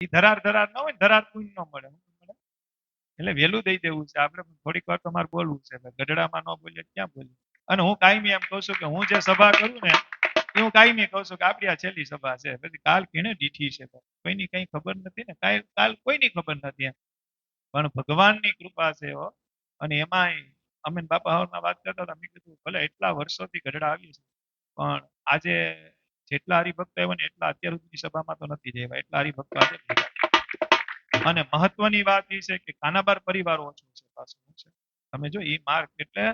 એ ધરાર ધરાર ન હોય, ધરાર કોઈ ન મળે. એટલે વહેલું દઈ દેવું છે આપણે. થોડીક વાર તમારે બોલવું છે, ગઢડામાં ન બોલીએ ક્યાં બોલીએ. અને હું કાયમી એમ કહું છું કે હું જે સભા કરું ને એ હું કાયમી કહું છું કે આપણી આ છેલ્લી સભા છે. પછી કાલ કેને દીઠી છે કોઈની કઈ ખબર નથી ને, કાલ કોઈની ખબર નથી એમ. પણ ભગવાનની કૃપા છે હો. અને એમાંય અમે બાપા હવરમાં વાત કરતા હતા, મેં કીધું ભલે એટલા વર્ષોથી ગઢડા આવી છે, પણ આજે જેટલા હરિભક્તો આવ્યા ને એટલા અત્યાર સુધીની સભામાં તો નથી જવા, એટલા હરિભક્તો આજે ભેગા થયા. અને મહત્વની વાત એ છે કે કાનાબાર પરિવાર ઓછો છે પાછું છે. તમે જો એ માર્ગ એટલે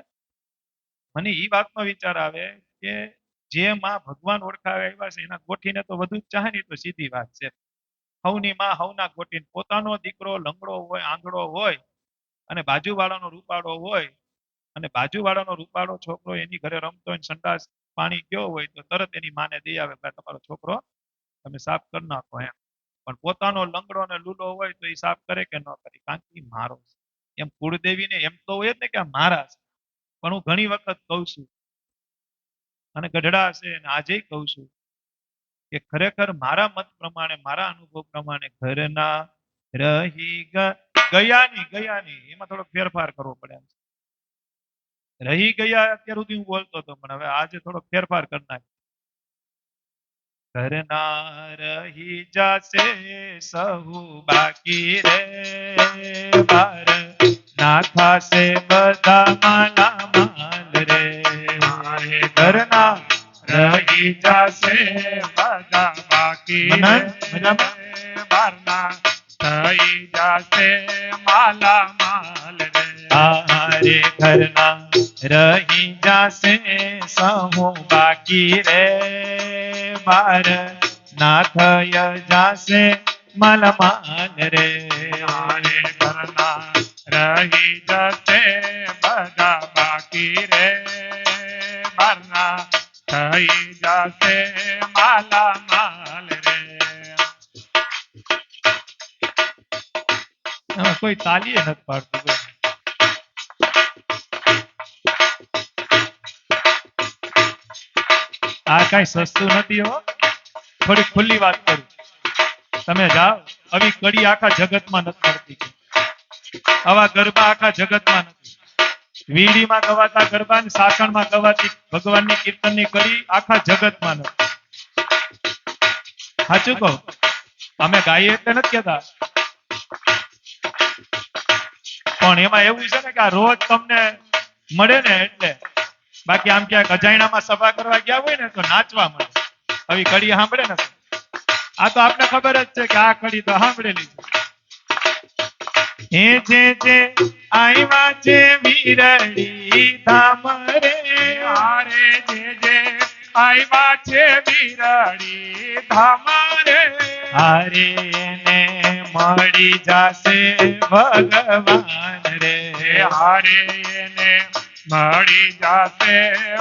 મને એ વાતનો વિચાર આવે કે જે માં ભગવાન ઓળખાવે આવ્યા છે એના ગોઠીને તો વધુ જ ચાહે ને, તો સીધી વાત છે. હવની માં હવના ગોઠીને પોતાનો દીકરો લંગડો હોય, આંધળો હોય, અને બાજુવાળાનો રૂપાળો હોય, અને બાજુવાળાનો રૂપાળો છોકરો એની ઘરે રમતો હોય, સંડાસ પાણી ગયો હોય તો તરત એની માને દઈ આવે કે તમારો છોકરો તમે સાફ કરી નાખો એમ. પણ પોતાનો લંગડો ને લૂલો હોય તો એ સાફ કરે કે ન કરે, કારણ કે ઈ મારો છે. એમ કુળદેવીને એમ તો હોય જ ને કે આ મારા છે. પણ હું ઘણી વખત કહું છું, અને ગઢડા છે અને આજે કહું છું કે ખરેખર મારા મત પ્રમાણે, મારા અનુભવ પ્રમાણે ઘરના ગયાની એમાં થોડો ફેરફાર કરવો પડે એમ. રહી ગયા અત્યાર સુધી હું બોલતો હતો, પણ હવે આજે થોડો ફેરફાર કરી નાખ. ઘરના રહી જાશે સહુ બાકી રે, બાર ના થાશે બધા માલા માલ રે. ઘરના રહી જાશે બધા બાકી રે, બારના થઈ જાશે માલા માલ રે. હારે ઘરના રહી જાશે સહુ બાકી રે, બાર ના થય જાશે માલમાલ રે. હારે ઘરના રહી જશે બધા બાકી રે, બારના થઈ જશે માલામાલ રે. કોઈ તાલીએ નથી પાડતું. આ કઈ સસ્તું નથી હો. થોડી ખુલ્લી વાત કરું, તમે જાઓ આવી કડી આખા જગતમાં નથી મળતી. આવા ગરબા આખા જગતમાં નથી. વીડીમાં ગવાતા ગરબા, સાસણમાં ગવાતી ભગવાનની કીર્તનની કડી આખા જગતમાં નથી. સાચું કહો, અમે ગાઈએ એટલે નથી કહેતા, પણ એમાં એવું છે ને કે આ રોજ તમને મળે ને એટલે. બાકી આમ ક્યાંક અજાયણામાં સભા કરવા ગયા હોય ને તો નાચવા મળે. આવી કડી સાંભળે ને, આ તો આપને ખબર જ છે કે આ કડી તો સાંભળેલી છે. જે આવ્યા છે વીરડી ધામ રે, હારે જે આવ્યા છે વીરડી ધામ રે, હારે ને મળી જાશે ભગવાન રે. હારે ને મળી જાશે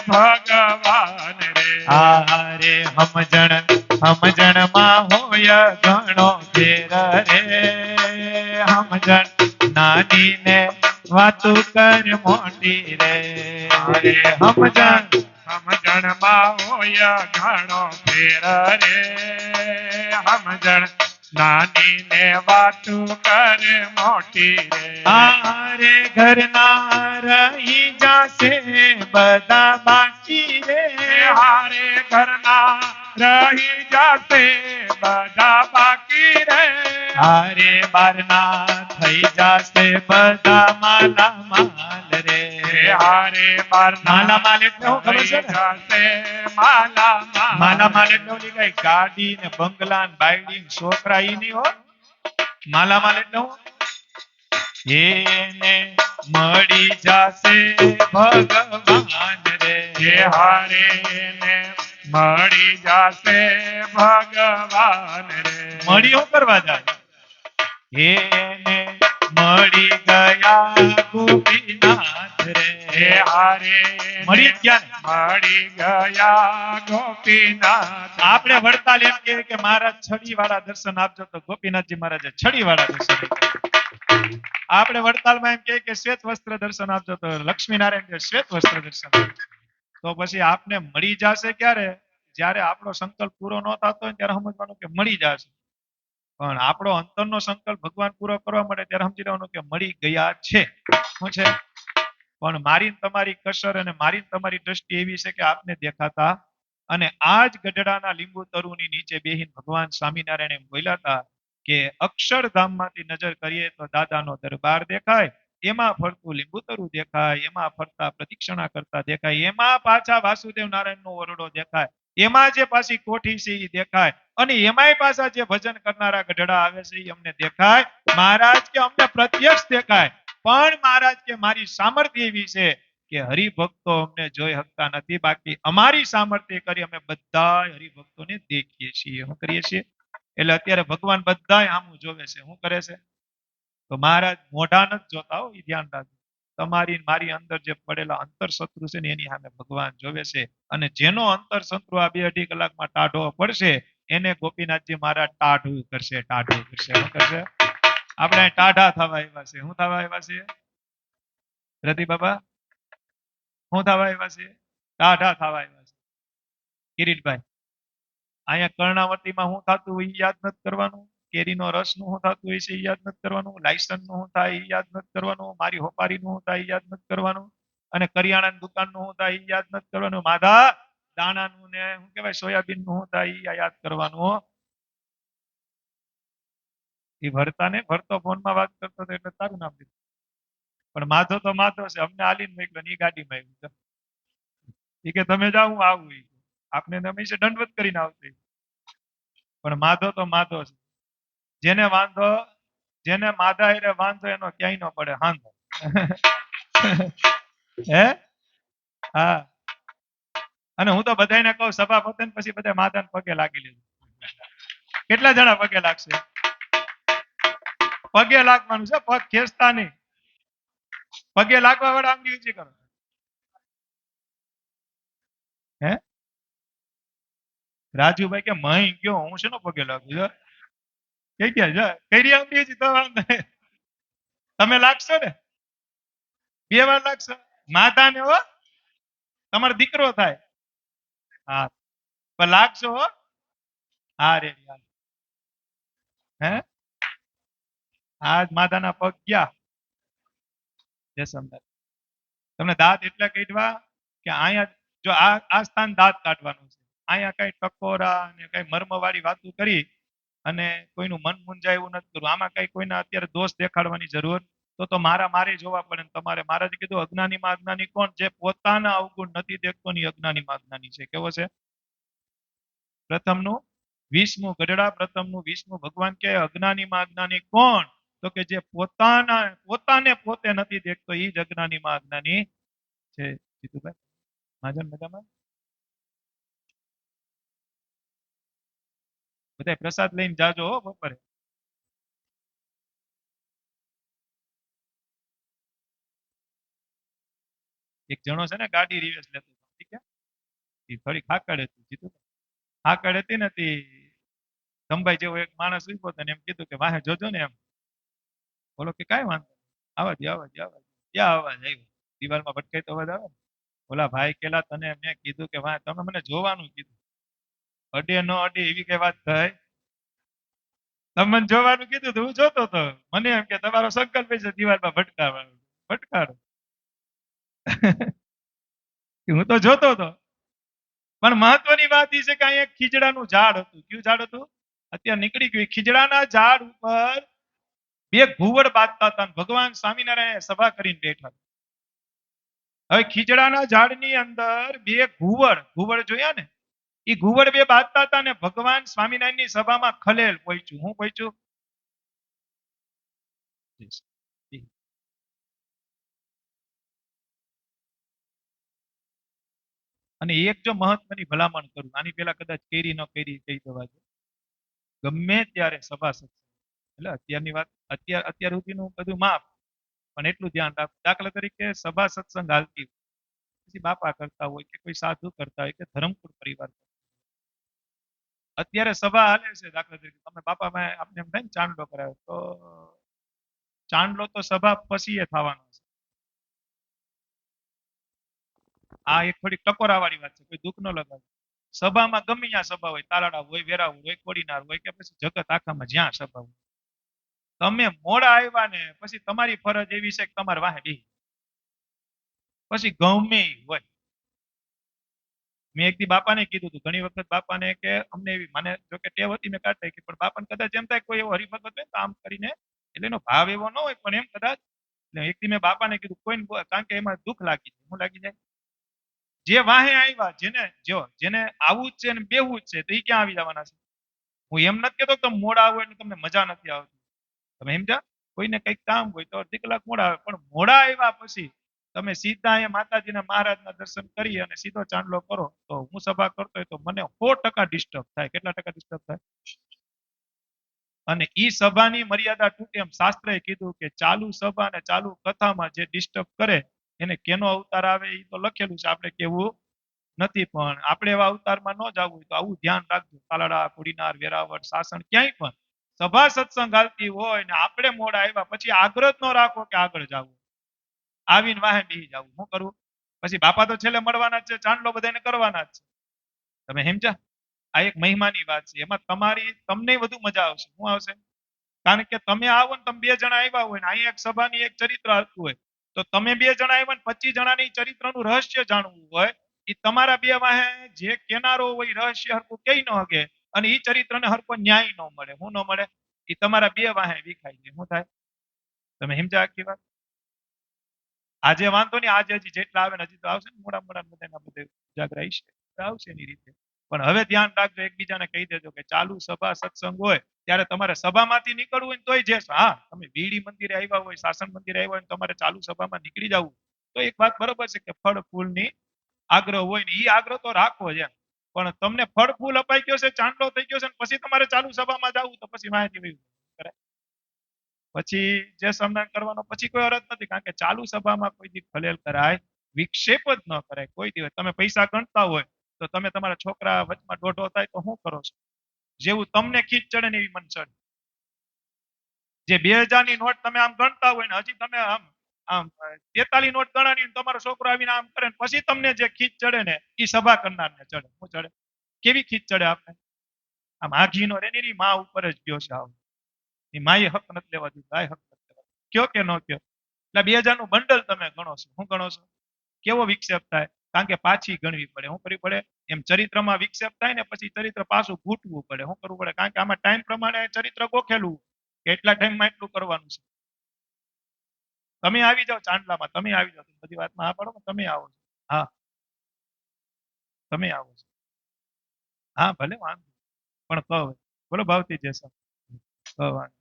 ભગવાન રે. હારે સમજણ માં હોય ઘણો ફેર રે, સમજણ નાની ને વાતું કર મોટી રે. સમજણ માં હોય ઘણો ફેર રે, સમજણ નાની ને વાતું કર મોટી રે. હારે ઘરના રહી જાશે બધા બાકી રે, હારે ઘરના રહી જાશે બધા બાકી રે. હારે બારના થઈ જાશે બધા માલા માલ રે. હારે બાર માલા માલ એટલે હું ખબર છે ને, માલા માલ એટલે ઓલી કઈ ગાડી ને બંગલા ને બાયડી ને છોકરા ઈ નહીં હો. માલા માલ એટલે હું એને મળી જાશે ભગવાન રે. હારે ને મળી જાશે ભગવાન રે. મળી હું કરવા જાય? એને મળી ગયા ગોપીનાથ રે. હારે મળી ગયા, મળી ગયા ગોપીનાથ. આપણે વડતાલ એમ કે મહારાજ છડી વાળા દર્શન આપજો, તો ગોપીનાથજી મહારાજે છડી વાળા દર્શન આપ્યા. આપણે વડતાલમાં એમ કે શ્વેત વસ્ત્ર દર્શન આપજો, તો લક્ષ્મીનારાયણ શ્વેત વસ્ત્ર દર્શન. તો પછી આપને મળી જશે ક્યારે? જ્યારે આપણો સંકલ્પ પૂરો ન થતો હોય ત્યારે સમજવાનું કે મળી જશે. પણ આપણો અંતરનો સંકલ્પ ભગવાન પૂરો કરવા માટે ત્યારે સમજી લેવાનું કે મળી ગયા છે. શું છે? પણ મારી તમારી કસર અને મારી તમારી દ્રષ્ટિ એવી છે કે આપને દેખાતા અને આ જ ગઢડાના લીંબુ તરુની નીચે બેહીને ભગવાન સ્વામિનારાયણ એમ બોલ્યા હતા કે અક્ષરધામમાંથી નજર કરીએ તો દાદાનો દરબાર દેખાય, એમાં ફરતું લીંબુતરું દેખાય, એમાં ફરતા પ્રદક્ષિણા કરતા દેખાય, એમાં પાછા વાસુદેવ નારાયણનો ઓરડો દેખાય, એમાં જે પાછી કોઠી છે એ દેખાય, અને એમાંય પાછા જે ભજન કરનારા ગઢડા આવે છે એ અમને દેખાય. મહારાજ કે અમને પ્રત્યક્ષ દેખાય, પણ મહારાજ કે મારી સામર્થ્ય એવી છે કે હરિભક્તો અમને જોઈ શકતા નથી, બાકી અમારી સામર્થ્ય કરી અમે બધા હરિભક્તોને દેખીએ છીએ. શું કરીએ છીએ? એટલે અત્યારે ભગવાન બધા આમું જોવે છે. શું કરે છે? તો મહારાજ મોઢા નથી જોતા હો, એ ધ્યાન રાખજો. તમારી મારી અંદર જે પડેલા અંતર શત્રુ છે ને એની સામે ભગવાન જોવે છે, અને જેનો અંતર શત્રુ આ 2-2.5 કલાકમાં ટાઢો પડશે એને ગોપીનાથજી મહારાજ ટાઢું કરશે, ટાઢું કરશે. શું કરશે? આપણે ટાઢા થવા આવ્યા છે. શું થવા આવ્યા છે રતિ બાબા? શું થવા આવ્યા છે? ટાઢા થવા આવ્યા છે. કિરીટભાઈ, અહીંયા કર્ણાવતીમાં શું થતું હોય યાદ નથી કરવાનું, કેરીનો રસ નું શું થતું હોય છે એ યાદ નથી કરવાનું, લાયસન્સ નું શું થાય એ યાદ નથી કરવાનું, મારી હોપારી નું શું થાય એ યાદ નથી કરવાનું, અને કરિયાણાની દુકાન નું શું થાય એ યાદ નથી કરવાનું, માધા દાણાનું ને શું કહેવાય સોયાબીન નું શું થાય એ યાદ કરવાનું. એ ભરતા ને ભરતો ફોનમાં વાત કરતો હતો એટલે તારું નામ લીધું, પણ માધો તો માધો છે, અમને આલીને મોકલ્યો ને એ ગાડીમાં આવ્યું. એ કે તમે જાઓ હું આવું, આપને હંમેશા દંડવત કરીને આવતી, પણ માધો તો માધો છે. જેને વાંધો, જેને માધા એટલે વાંધો એનો ક્યાંય ન પડે હાંધો. હે? હા. અને હું તો બધાને કહું સભા પતે ને પછી બધા માધાને પગે લાગી લેજો. કેટલા જણા પગે લાગશે? પગે લાગવાનું છે, પગ ખેંચતા નહીં. પગે લાગવા વાળા આંગળી ઊંચી કરો. હે? રાજુભાઈ કે મહી ગયો હું છે પગે લાગુ છે? કઈ ગયા છે? કઈ આંગળી ઊંચી તો વાંધો નહીં. તમે લાગશો ને? 2 વાર લાગશો. માધા ને હો, તમારો દીકરો થાય. હા, પણ લાગશો હો. હા રે. હે? આજ માધાના પગ ગયા. જય સમનાથ. તમને દાંત એટલે કાઢવા કે અહીંયા જો આ સ્થાન દાંત કાઢવાનું છે, અહીંયા કઈ ટકોરા અને કઈ મર્મવાળી વાતો કરી અને કોઈનું મન મૂંઝાય એવું નથી કરવું. આમાં કઈ કોઈના અત્યારે દોષ દેખાડવાની જરૂર તો મારા મારે જોવા પડે ને તમારે. મહારાજે કીધું અજ્ઞાનીમાં અજ્ઞાની કોણ? જે પોતાના અવગુણ નથી દેખતો ની અજ્ઞાનીમાં અજ્ઞાની છે. કેવો છે? પ્રથમનું 20મું ગઢડા, પ્રથમનું 20મું ભગવાન કે અજ્ઞાનીમાં અજ્ઞાની કોણ? તો કે જે પોતાને પોતે નથી દેખતો એ જ અજ્ઞાનીમાં અજ્ઞાની છે. જીતુભાઈ મહાજન મજામાં? બધા પ્રસાદ લઈને જાજો હો બપોરે. એક જણો છે ને ગાડી રિવેસ લેતો, ઠીક છે, એ થોડી ખાકડ હતી. જીતુભાઈ ખાકડ હતી ને તે ધમભાઈ જેવો એક માણસ ઉભો હતો ને એમ કીધું કે વાહે જોજો ને એમ. બોલો કે કાંઈ વાંધો નહીં. આવા દે આવા દે આવા દે. ક્યાં અવાજ આવ્યો? દિવાલમાં ભટકાય તો અવાજ આવે ને. ઓલા ભાઈ કેલા તને મેં કીધું કે વાહ તમે મને જોવાનું કીધું, અડે ન અડે એવી કઈ વાત થઈ? તમે મને જોવાનું કીધું તો હું જોતો હતો. મને એમ કે તમારો સંકલ્પ છે દિવાલમાં ભટકાવવાનો, ભટકાડો. હું તો જોતો હતો. પણ મહત્વની વાત એ છે કે અહીંયા એક ખીજડાનું ઝાડ હતું. કયું ઝાડ હતું? અત્યારે નીકળી ગયું. ખીજડાના ઝાડ ઉપર 2 ઘુવડ બાંધતા હતા. ભગવાન સ્વામિનારાયણ સભા કરીને બેઠા. હવે ખીજડાના ઝાડની અંદર 2 ઘુવડ જોયા ને, એ ઘુવડ 2 બાંધતા હતા ને ભગવાન સ્વામિનારાયણની સભામાં ખલેલ પહોંચ્યું. હું પહોંચ્યું? અને એક જો મહત્વની ભલામણ કરું, આની પેલા કદાચ કેરી ન કેરી કહી દેવા દો. ગમે ત્યારે સભા સત્સંગ, એટલે અત્યારની વાત, અત્યાર સુધીનું બધું માફ, પણ એટલું ધ્યાન રાખ. દાખલા તરીકે સભા સત્સંગ હાલતી પછી બાપા કરતા હોય કે કોઈ સાધુ કરતા હોય કે ધરમપુર પરિવાર, અત્યારે સભા હાલે છે. દાખલા તરીકે તમે બાપામાં આપને એમ થાય ને ચાંદલો કરાવે તો ચાંદલો તો સભા પછી એ થવાનો છે. આ એક થોડી ટકોરા વાળી વાત છે, કોઈ દુઃખ ન લગાવે. સભામાં ગમે ત્યાં સભા હોય, તાલાડા હોય, વેરાવળ હોય, કોડીનાર હોય કે પછી જગત આખામાં જ્યાં સભા હોય, તમે મોડા આવ્યા ને પછી તમારી ફરજ એવી છે કે તમારે વાહે બેસી, પછી ગમે ઈ હોય. મેં એક દી બાપાને કીધું હતું, ઘણી વખત બાપાને કે અમને એવી મને જો કે ટેવ હતી મેં કાઢી નાખી, પણ બાપાને કદાચ એમ થાય કોઈ એવો હરિભગત હોય તો આમ કરીને, એટલે એનો ભાવ એવો ન હોય પણ એમ કદાચ, એટલે એક દી મેં બાપાને કીધું કોઈને કારણ કે એમાં દુઃખ લાગી જાય, હું લાગી જાય, જે વાહે આવ્યા જેને જો જેને આવું જ છે ને બેવું જ છે તો એ ક્યાં આવી જવાના છે. હું એમ નથી કેતો કે તમે મોડા આવો એટલે તમને મજા નથી આવતી, તમે સમજ્યા, કોઈને કઈક કામ હોય તો અડધી કલાક મોડા આવે, પણ મોડા આવ્યા પછી તમે સીધા અહીંયા માતાજીના મહારાજના દર્શન કરી અને સીધો ચાંદલો કરો, તો હું સભા કરતો હોય તો મને 100% ડિસ્ટર્બ થાય. કેટલા ટકા ડિસ્ટર્બ થાય? અને ઈ સભાની મર્યાદા તૂટે એમ શાસ્ત્રએ કીધું કે ચાલુ સભા અને ચાલુ કથામાં જે ડિસ્ટર્બ કરે એને કેનો અવતાર આવે એ તો લખેલું છે, આપણે કેવું નથી, પણ આપણે એવા અવતારમાં ન જવું હોય તો આવું ધ્યાન રાખજો. તાલાડા, કોડીનાર, વેરાવળ, સાસણ ક્યાંય પણ સભા સત્સંગ હાલતી હોય ને આપણે મોડા આવ્યા પછી આગ્રહ ન રાખો કે આગળ જવું, આવીને વાહે બેસી જવું, શું કરવું? પછી બાપા તો છેલ્લે મળવાના જ છે, ચાંદલો બધાને કરવાના જ છે, તમે સમજ્યા? આ એક મહિમાની વાત છે, એમાં તમને વધુ મજા આવશે. શું આવશે? કારણ કે તમે આવો ને, તમે બે જણા આવ્યા હોય ને અહીંયા એક સભાની એક ચરિત્ર આવતું હોય, તો તમે બે જણા આવ્યા ને 25 જણાની ચરિત્રનું રહસ્ય જાણવું હોય, એ તમારા બે વાહે જે કેનારો હોય રહસ્ય હરખું કઈ ન હકે, અને એ ચરિત્રને હરખો ન્યાય ન મળે. શું ન મળે? એ તમારા બે વાહે વિખાઈ જાય. શું થાય? તમે સમજ્યા આખી વાત? આજે વાંધો નહીં, આજે હજી જેટલા આવે ને હજી તો આવશે ને, મોડા મોડા બધાના બધે ઉજાગરા હશે, આવશે એની રીતે. પણ હવે ધ્યાન રાખજો, એકબીજાને કહી દેજો કે ચાલુ સભા સત્સંગ હોય ત્યારે તમારે સભામાંથી નીકળવું હોય ને તોય જે, હા તમે બીડી મંદિરે આવ્યા હોય, શાસન મંદિરે આવ્યા હોય, તમારે ચાલુ સભામાં નીકળી જવું તો એક વાત બરોબર છે કે ફળ ફૂલની આગ્રહ હોય ને, એ આગ્રહ તો રાખવો છે, પણ તમને ફળ ફૂલ અપાઈ ગયો છે, ચાંદલો થઈ ગયો છે, પછી તમારે ચાલુ સભામાં જવું તો પછી માહિતી વહી કરે, પછી જે સન્માન કરવાનો પછી કોઈ અર્થ નથી, કારણ કે ચાલુ સભામાં કોઈ દી ખલેલ કરાય, વિક્ષેપ જ ન કરાય કોઈ દિવસ. તમે પૈસા ગણતા હોય તો તમે તમારા છોકરા વચમાં દોઢો થાય તો શું કરો છો? જેવું તમને ખીચ ચડે ને એવી મન ચડે. જે 2000 ની નોટ તમે આમ ગણતા હોય ને હજી તમે આમ આમ 43 નોટ ગણાની તમારો છોકરો આવીને આમ કરે પછી તમને જે ખીચ ચડે ને એ સભા કરનાર ને ચડે. શું ચડે? કેવી ખીચ ચડે આપણે? આમ આઘીનો રે ની માં ઉપર જ ગયો છે, આવું એ માએ હક નથી લેવા દીધું, આ હક નથી લેવા દીધું. કયો કે ન કયો? એટલે 2000 નું બંડલ તમે ગણો છો, શું ગણો છો? કેવો વિક્ષેપ થાય? કારણ કે પાછી ગણવી પડે. શું કરવી પડે? એમ ચરિત્રમાં વિક્ષેપ થાય ને પછી ચરિત્ર પાછું ઘૂંટવું પડે. શું કરવું પડે? કારણ કે આમાં ટાઈમ પ્રમાણે ચરિત્ર ગોખેલું કે એટલા ટાઈમમાં એટલું કરવાનું છે. તમે આવી જાઓ ચાંદલામાં, તમે આવી જાઓ, બધી વાતમાં હા પાડો, તમે આવો છો. હા, તમે આવો છો. હા ભલે વાંધો, પણ કહો બોલો ભાવતી જશે, કહો વાંધો.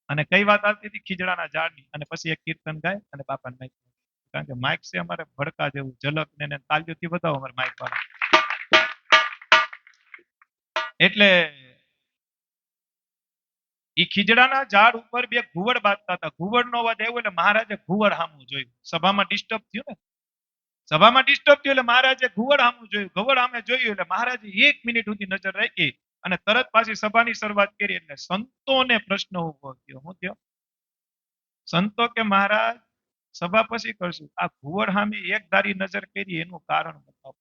અને કઈ વાત આવતી હતી? ખીજડાના ઝાડની. અને પછી એક કીર્તન ગાય અને બાપાને માઇક, કારણ કે માઇક છે અમારે ભડકા જેવું, ઝલક ને તાલીઓથી બતાવો અમારે માઇક વાળા. એટલે એ ખીજડાના ઝાડ ઉપર બે ઘુવડ બાંધતા હતા. ઘુવડ નો અવાજ આવ્યો એટલે મહારાજે ઘુવડ સામું જોયું. સભામાં ડિસ્ટર્બ થયું ને, સભામાં ડિસ્ટર્બ થયું એટલે મહારાજે ઘુવડ સામું જોયું. ઘુવડ સામે જોયું એટલે મહારાજે 1 મિનિટ સુધી નજર રાખી અને તરત પાછી સભાની શરૂઆત કરી. એટલે સંતોને પ્રશ્ન ઉભો થયો. શું થયો? સંતો કે મહારાજ સભા પછી કરશું, આ ઘુવડ સામે એક ધારી નજર કરી એનું કારણ બતાવો.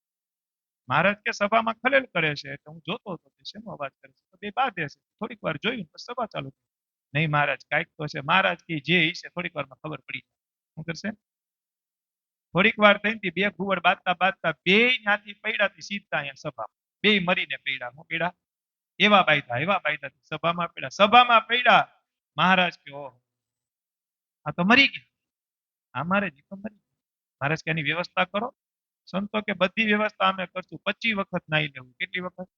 મહારાજ કે સભામાં ખલેલ કરે છે એટલે હું જોતો હતો કે શેનો અવાજ કરે છે, તો બે બાધે છે, થોડીક વાર જોયું તો સભા ચાલુ થઈ. નહીં મહારાજ કાંઈક તો છે. મહારાજ કે જે છે થોડીક વારમાં ખબર પડી જાય. શું કરશે? થોડીક વાર થઈ બે ઘુવડ બાંધતા બાંધતા બે ત્યાંથી પડ્યા સીધા અહીંયા સભા, બે મરીને પડ્યા. હું પડ્યા? એવા બાંધ્યા, એવા બાંધ્યા સભામાં પડ્યા. સભામાં પડ્યા. મહારાજ કે ઓહો, આ તો મરી ગયા. અમારે જી તો મરી ગયા. મહારાજ કે એની વ્યવસ્થા કરો. સંતો કે બધી વ્યવસ્થા અમે કરશું. 25 વખત નાઈ લેવું. કેટલી વખત?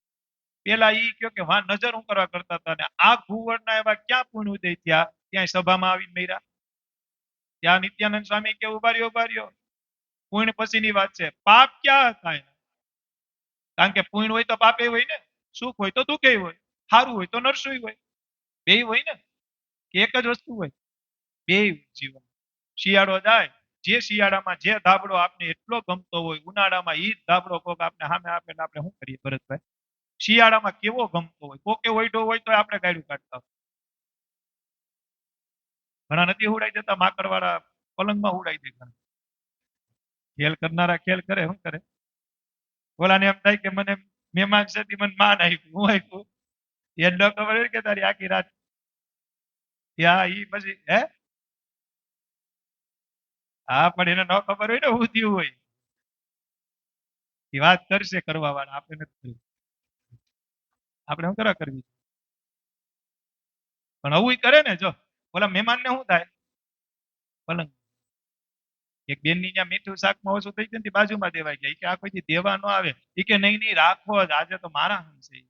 પેલા ઈ કયો કે વાહ નજર હું કરવા કરતા હતા, ને આ ઘુવડના એવા ક્યાં પુણ્ય ઉદય થયા ત્યાં સભામાં આવીને મર્યા? ત્યાં નિત્યાનંદ સ્વામી કે ઉભા રહ્યો, ઉભા રહ્યો, પુણ્ય પછીની વાત છે. પાપ ક્યાં હતા એના? કારણ કે પુણ્ય હોય તો પાપે હોય ને, સુખ હોય તો દુઃખે હોય, સારું હોય તો નરસું હોય, બે હોય ને, કે એક જ વસ્તુ હોય? બે જીવન. શિયાળો જાય, જે શિયાળામાં જે ધાબળો આપને એટલો ગમતો હોય, ઉનાળામાં ઈ જ ધાબળો કોક આપને સામે આપે એટલે આપણે શું કરીએ ભરતભાઈ? શિયાળામાં કેવો ગમતો હોય, કોકે ઓઈડો હોય તો આપણે ગાડું કાઢતા હોય. ઘણા નથી ઉડાઈ દેતા માકડવાળા, પલંગમાં ઉડાઈ દે ઘણા. ખેલ કરનારા ખેલ કરે, શું કરે? ઓલાને એમ થાય કે મને મહેમાન છે તે મને માન આપ્યું, હું આપ્યું એ ન ખબર હોય કે તારી આખી રાત યા ઈ પછી હે હા પણ એને ન ખબર હોય ને હું થયું હોય એ વાત કરશે કરવા વાળા, આપણે નથી કરવી. આપણે શું કરવા કરવી પણ આવું ઈ કરે ને, જો ઓલા મહેમાન ને શું થાય પલંગ એક બેન ની ત્યાં મીઠું શાકમાં ઓછું થઈ ગયું ને તે બાજુમાં દેવાઈ ગયા, ઈ કે આ કોઈ દી દેવા ન આવે, ઈ કે નહીં નહીં રાખો જ, આજે તો મારા હમ છે.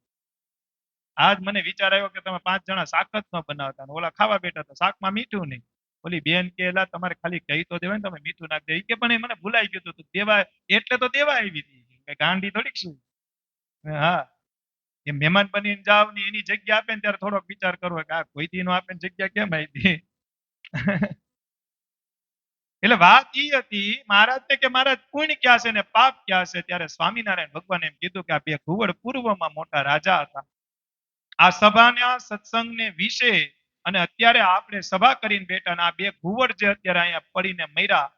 આજ મને વિચાર આવ્યો કે તમે 5 જણા શાક જ ન બનાવતા ને ઓલા ખાવા બેઠા તો શાકમાં મીઠું નહીં. ઓલી બેન કે એલા તમારે ખાલી કહી તો દેવાય ને તમે મીઠું નાખ દે, ઈ કે પણ એ મને ભૂલાઈ ગયું હતું દેવા, એટલે તો દેવા આવી હતી કઈ ગાંડી થોડીક શું. હા એ મહેમાન બનીને જાવ ને એની જગ્યા આપે ને ત્યારે થોડોક વિચાર કરવો કે આ કોઈ દી નો આપે ને જગ્યા કેમ આવી. એટલે વાત ઈ હતી મહારાજ ને કે મહારાજ પુણ્ય ક્યાં છે ને પાપ ક્યાં છે, ત્યારે સ્વામિનારાયણ ભગવાન એમ કીધું કે આ બે ઘુવડ પૂર્વમાં મોટા રાજા હતા, આ સભાના સત્સંગને વિશે અને અત્યારે આપણે સભા કરીને બેઠા ને આ બે ઘુવડ જે અત્યારે અહીંયા પડીને મર્યા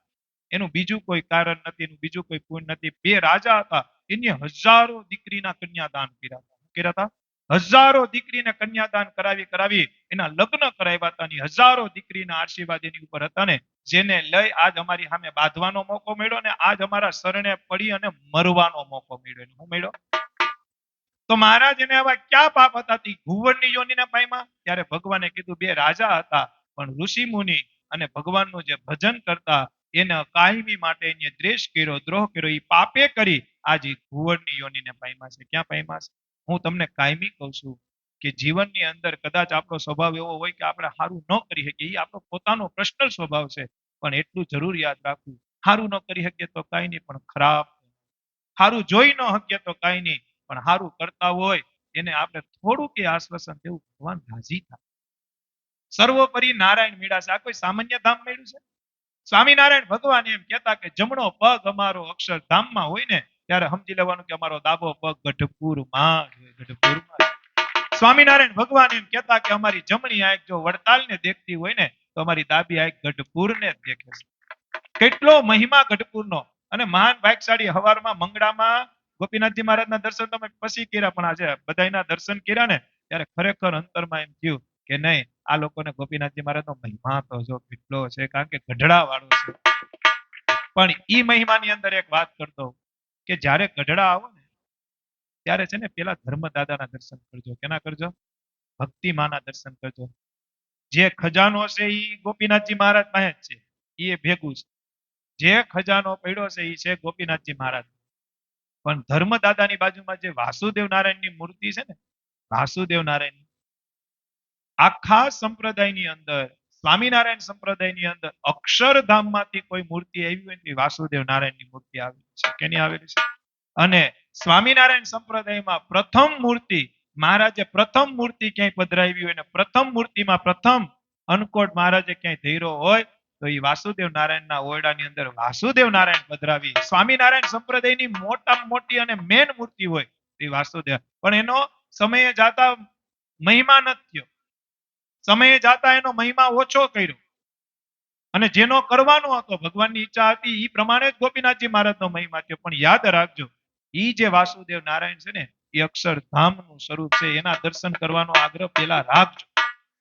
એનું બીજું કોઈ કારણ નથી, એનું બીજું કોઈ પુણ્ય નથી. બે રાજા હતા એને હજારો દીકરીના કન્યાદાન કર્યા હતા, કર્યા હતા હજારો દીકરીને કન્યાદાન કરાવી કરાવી એના લગ્ન કરાવ્યા હતા, અને હજારો દીકરીના આશીર્વાદ એની ઉપર હતા ને જેને લઈ આજ અમારી સામે બાંધવાનો મોકો મળ્યો ને આજ અમારા શરણે પડી અને મરવાનો મોકો મળ્યો. હું મળ્યો તો મહારાજ એને આવા ક્યાં પાપ હતા ઘુવડની યોનિના પાયમાં, ત્યારે ભગવાને કીધું બે રાજા હતા પણ ઋષિ મુનિ અને ભગવાનનું જે ભજન કરતા એને કાયમી માટે એને દ્વેષ કર્યો, દ્રોહ કર્યો, એ પાપે કરી આજે ઘુવડની યોનિને પાયમાં છે. ક્યાં પાયમાં છે? હું તમને કાયમી કહું છું કે જીવનની અંદર કદાચ આપણો સ્વભાવ એવો હોય કે આપણે સારું ન કરી શકીએ, એ આપણો પોતાનો પર્સનલ સ્વભાવ છે, પણ એટલું જરૂર યાદ રાખવું સારું ન કરી શકીએ તો કઈ નહીં, પણ ખરાબ સારું જોઈ ન શકીએ તો કઈ નહીં, પણ સારું કરતા હોય એને આપણે થોડું કે આશ્વાસન દેવું, ભગવાન રાજી થાય. સર્વોપરી નારાયણ મેળા છે, આ કોઈ સામાન્ય ધામ મેળ્યું છે? સ્વામિનારાયણ ભગવાન એમ કહેતા કે જમણો પગ અમારો અક્ષરધામમાં હોય ને ત્યારે સમજી લેવાનું કે અમારો ડાબો પગ ગઢપુરમાં છે, ગઢપુરમાં. સ્વામિનારાયણ ભગવાન એમ કહેતા કે અમારી જમણી આંખ જો વડતાલને દેખતી હોય ને તો અમારી ડાબી આંખ ગઢપુરને જ દેખે છે. કેટલો મહિમા ગઢપુરનો. અને મહાન ભાગશાળી હવારમાં મંગળામાં ગોપીનાથજી મહારાજના દર્શન તમે પછી કર્યા, પણ આજે બધાના દર્શન કર્યા ને ત્યારે ખરેખર અંતરમાં એમ થયું કે નહીં આ લોકોને ગોપીનાથજી મહારાજનો મહિમા તો જો કેટલો છે, કારણ કે ગઢડા વાળો છે. પણ ઈ મહિમાની અંદર એક વાત કરતો કે જ્યારે ગઢડા આવો ને ત્યારે છે ને પેલા ધર્મદાદાના દર્શન કરજો. કેના કરજો? ભક્તિ માના દર્શન કરજો. જે ખજાનો છે એ ગોપીનાથજી મહારાજ પાસે જ છે, એ ભેગું છે. જે ખજાનો પડ્યો છે એ છે ગોપીનાથજી મહારાજ. પણ ધર્મદાદાની બાજુમાં જે વાસુદેવ નારાયણની મૂર્તિ છે ને, વાસુદેવ નારાયણ આખા સંપ્રદાયની અંદર સ્વામિનારાયણ સંપ્રદાયની અંદર અક્ષરધામમાંથી કોઈ મૂર્તિ આવી હોય ને વાસુદેવ નારાયણની મૂર્તિ આવેલી છે. કેની આવેલી છે? અને સ્વામિનારાયણ સંપ્રદાયમાં પ્રથમ મૂર્તિ મહારાજે પ્રથમ મૂર્તિ ક્યાંય પધરાવી હોય ને પ્રથમ મૂર્તિમાં પ્રથમ અન્નકોટ મહારાજે ક્યાંય ધૈર્યો હોય તો એ વાસુદેવ નારાયણના ઓરડાની અંદર વાસુદેવ નારાયણ પધરાવી. સ્વામિનારાયણ સંપ્રદાયની મોટામાં મોટી અને મેન મૂર્તિ હોય એ વાસુદેવ, પણ એનો સમયે જાતા મહિમા નથી થયો, સમયે જાતા એનો મહિમા ઓછો કર્યો, અને જેનો કરવાનો હતો ભગવાનની ઈચ્છા હતી એ પ્રમાણે જ ગોપીનાથજી મહારાજનો મહિમા થયો. પણ યાદ રાખજો ઈ જે વાસુદેવ નારાયણ છે ને એ અક્ષરધામનું સ્વરૂપ છે, એના દર્શન કરવાનો આગ્રહ પેલા રાખજો,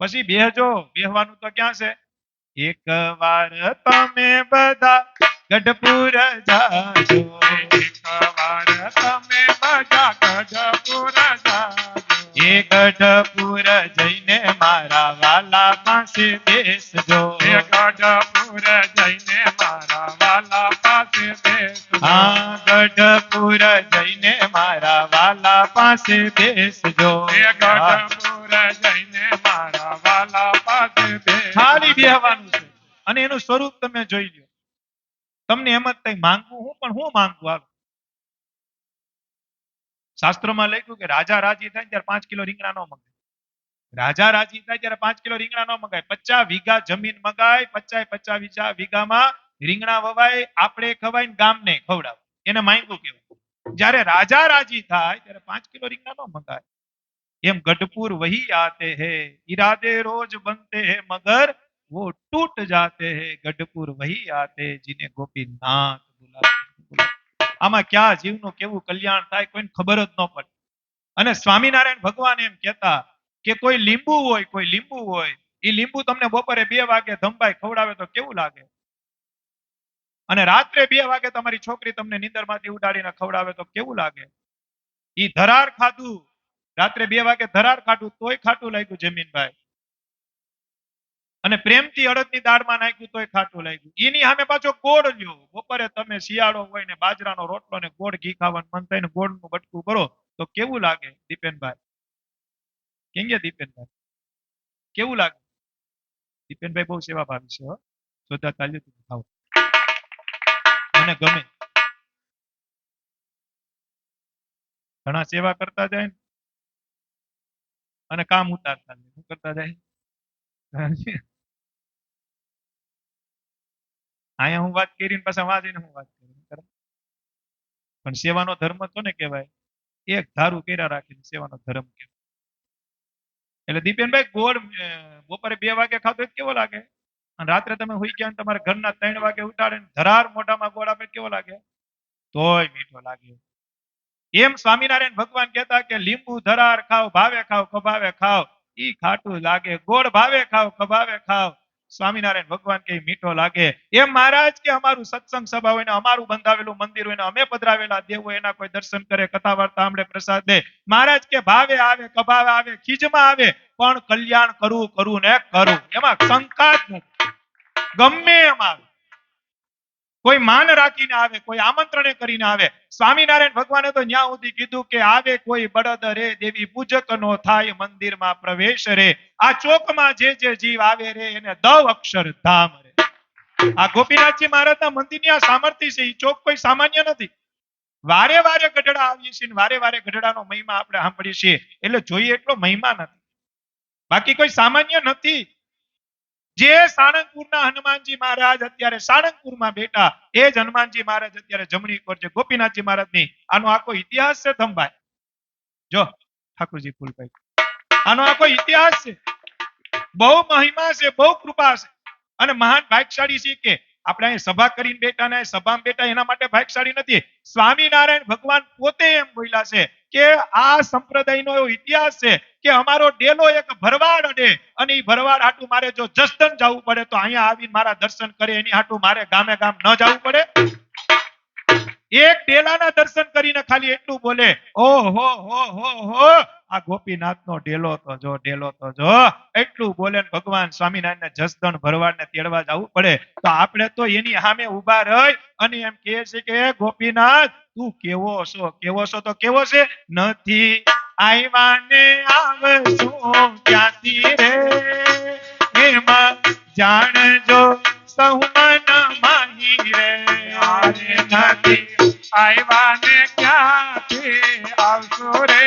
પછી બેહજો. બેહવાનું તો ક્યાં છે? એક વાર તમે બધા ગઢપુર જાજો, એક વાર તમે બધા ગઢપુર જાજો, એ ગઢપુર જઈને મારા વાલા પાસે બેસજો, એ ગઢપુર જઈને મારા વાલા પાસે બેસજો, હા ગઢપુર જઈને મારા વાલા પાસે બેસજો, એ ગઢપુર જઈને મારા વાલા પાસે બેસજો. ખાલી બેહવાનું છે અને એનું સ્વરૂપ તમે જોઈ લો. તમને એમ જ થાય માંગવું હું, પણ હું માંગવું? હાલો શાસ્ત્રોમાં લખ્યું કે રાજા રાજી થાય ત્યારે 5 કિલો રીંગણા નો મંગાય. રાજા રાજી થાય ત્યારે 5 કિલો રીંગણા નો મંગાય. 50 વીઘા જમીન મંગાય, 50 વીઘામાં રીંગણા વવાય, આપણે ખવાય ને ગામને ખવડાવ, એને માંગ્યું કેવું? જ્યારે રાજા રાજી થાય ત્યારે 5 કિલો રીંગણા નો મંગાય. એમ ગઢપુર વહી આતે હે, इरादे रोज बनते हैं मगर वो टूट जाते हैं, गढ़पुर वही आते जिन्हें गोपीनाथ बुलाते। આમાં ક્યાં જીવનું કેવું કલ્યાણ થાય કોઈને ખબર જ ન પડે. અને સ્વામિનારાયણ ભગવાન એમ કહેતા કે કોઈ લીંબુ હોય એ લીંબુ તમને બપોરે 2 વાગે ધમભાઈ ખવડાવે તો કેવું લાગે, અને રાત્રે 2 વાગે તમારી છોકરી તમને નીંદરમાંથી ઉડાડીને ખવડાવે તો કેવું લાગે. ઈ ધરાર ખાધું, રાત્રે 2 વાગે ધરાર ખાધું તોય ખાટું લાગ્યું જમીનભાઈ, અને પ્રેમથી અડદની દાળમાં નાખ્યું તોય ખાટું લાગ્યું. એની સામે પાછો ગોળ લ્યો, બપોરે તમે શિયાળો હોય ને બાજરાનો રોટલો ને ગોળ ઘી ખાવાનું મન થાય ને ગોળનું બટકું કરો તો કેવું લાગે દીપેનભાઈ? કેમ ગયા દીપેનભાઈ? કેવું લાગે? દીપેનભાઈ બહુ સેવા ભાવી છે હો, શ્રદ્ધા તાલ્યું તું ખાવ, મને ગમે. ઘણા સેવા કરતા જાય ને અને કામ ઉતારતા જાય, શું કરતા જાય? અહીંયા હું વાત કરીને પાછા વાંચીને હું વાત કરી, પણ સેવાનો ધર્મ તો ને કહેવાય એક ધારું કર્યા રાખીને સેવાનો ધર્મ કહેવાય. એટલે દીપેનભાઈ ગોળ બપોરે 2 વાગે ખાતો કેવો લાગે, અને રાત્રે તમે હોઈ ગયા તમારા ઘરના 3 વાગે ઉઠાડે ધરાર મોઢામાં ગોળ આપે કેવો લાગે? તોય મીઠો લાગે. એમ સ્વામિનારાયણ ભગવાન કહેતા કે લીંબુ ધરાર ખાવ, ભાવે ખાવ, કભાવે ખાવ, ઈ ખાટું લાગે. ગોળ ભાવે ખાવ, કભાવે ખાવ, સ્વામિનારાયણ ભગવાન કે મીઠો લાગે. એમ મહારાજ કે અમારું સત્સંગ સભા હોય ને અમારું બંધાવેલું મંદિર હોય ને અમે પધરાવેલા દેવ હોય એના કોઈ દર્શન કરે, કથા વાર્તા સાંભળે, પ્રસાદ દે, મહારાજ કે ભાવે આવે, કભાવે આવે, ખીજમાં આવે, પણ કલ્યાણ કરવું ને કરવું, એમાં શંકા જ નથી. ગમે એમ આવે, કોઈ માન રાખીને આવે, કોઈ આમંત્રણે કરીને આવે. સ્વામિનારાયણ ભગવાને તો ન્યા સુધી કીધું કે આવે કોઈ બળદ રે, દેવી પૂજક નો થાય મંદિરમાં પ્રવેશ રે. આ ચોકમાં જે જીવ આવે રે એને 10 અક્ષર ધામ રે. આ ગોપીનાથજી મહારાજના મંદિરની આ સામર્થ્ય છે. એ ચોક કોઈ સામાન્ય નથી. વારે વારે ગઢડા આવીએ છીએ, વારે વારે ગઢડાનો મહિમા આપણે સાંભળીએ છીએ, એટલે જોઈએ એટલો મહિમા નથી, બાકી કોઈ સામાન્ય નથી. જે સાળંગપુરના હનુમાનજી મહારાજ અત્યારે સાળંગપુરમાં બેઠા, એ જ હનુમાનજી મહારાજ અત્યારે જમણી કોર છે ગોપીનાથજી મહારાજની. આનો આખો ઇતિહાસ છે ધમભાઈ, જો ઠાકોરજી ફૂલભાઈ, આનો આખો ઇતિહાસ છે. બહુ મહિમા છે, બહુ કૃપા છે, અને મહાન ભાગ્યશાળી છે કે આપણે અહીં સભા કરીને બેઠા ને સભામાં બેઠા એના માટે ભાગ્યશાળી નથી. સ્વામિનારાયણ ભગવાન પોતે એમ બોલ્યા છે કે આ સંપ્રદાયનો એવો ઇતિહાસ છે કે અમારો ડેલો એક ભરવાડ અડે અને એ ભરવાડ હાટું મારે જો જસદન જવું પડે તો અહીંયા આવીને મારા દર્શન કરે, એની હાટું મારે ગામે ગામ ન જવું પડે. એક ડેલાના દર્શન કરીને ખાલી એટલું બોલે, ઓહો હો હો હો, આ ગોપીનાથનો ડેલો તો જો, ડેલો તો જો, એટલું બોલે ભગવાન સ્વામિનારાયણ જસદણ ભરવાડને તેડવા જવું પડે. તો આપણે તો એની સામે ઉભા રહી અને એમ કહે છે કે ગોપીનાથ તું કેવો છો, કેવો છો તો કેવો છે? નથી આવ્યા ને આવશું ક્યાંથી રે, એમાં જાણજો સહુ મન માહી રે. નથી આવ્યા ને ક્યાંથી આવશો રે,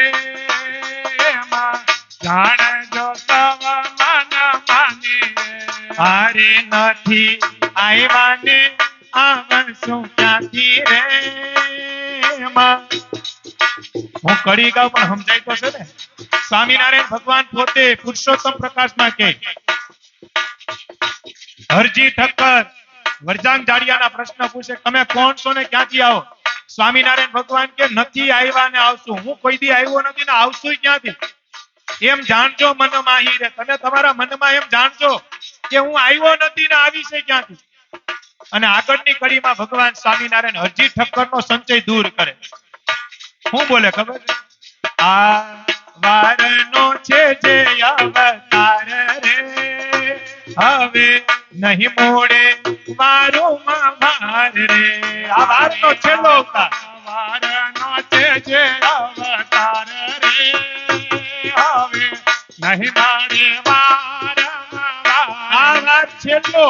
એમાં જાણજો સવ મન માની રે. હારે નથી આવ્યા ને આવશું ક્યાંથી રે, એમાં હું કડી ગાઉં પણ સમજાય તો છે ને. સ્વામિનારાયણ ભગવાન પોતે પુરુષોત્તમ પ્રકાશમાં કે હરજી ઠક્કર વરજાંગ જાડિયાના પ્રશ્ન પૂછે તમે કોણ છો ને ક્યાંથી આવો? સ્વામિનારાયણ ભગવાન કે નથી આવ્યા ને આવશું. હું કોઈ દી આવ્યો નથી ને આવશું ક્યાંથી? એમ જાણજો મન માહી રે. તમે તમારા મનમાં એમ જાણજો કે હું આવ્યો નથી ને આવી છે ક્યાંથી. અને આગળની કડીમાં ભગવાન સ્વામિનારાયણ હરજી ઠક્કરનો સંચય દૂર કરે. શું બોલે ખબર? આ વારનો છે જે અવતાર રે, હવે નહીં મોડે વારો માં રે. આ વારનો છેલ્લો અવતાર, વારનો છે જે અવતાર રે, હવે નહીં મારે વાર. આ વાર છેલ્લો,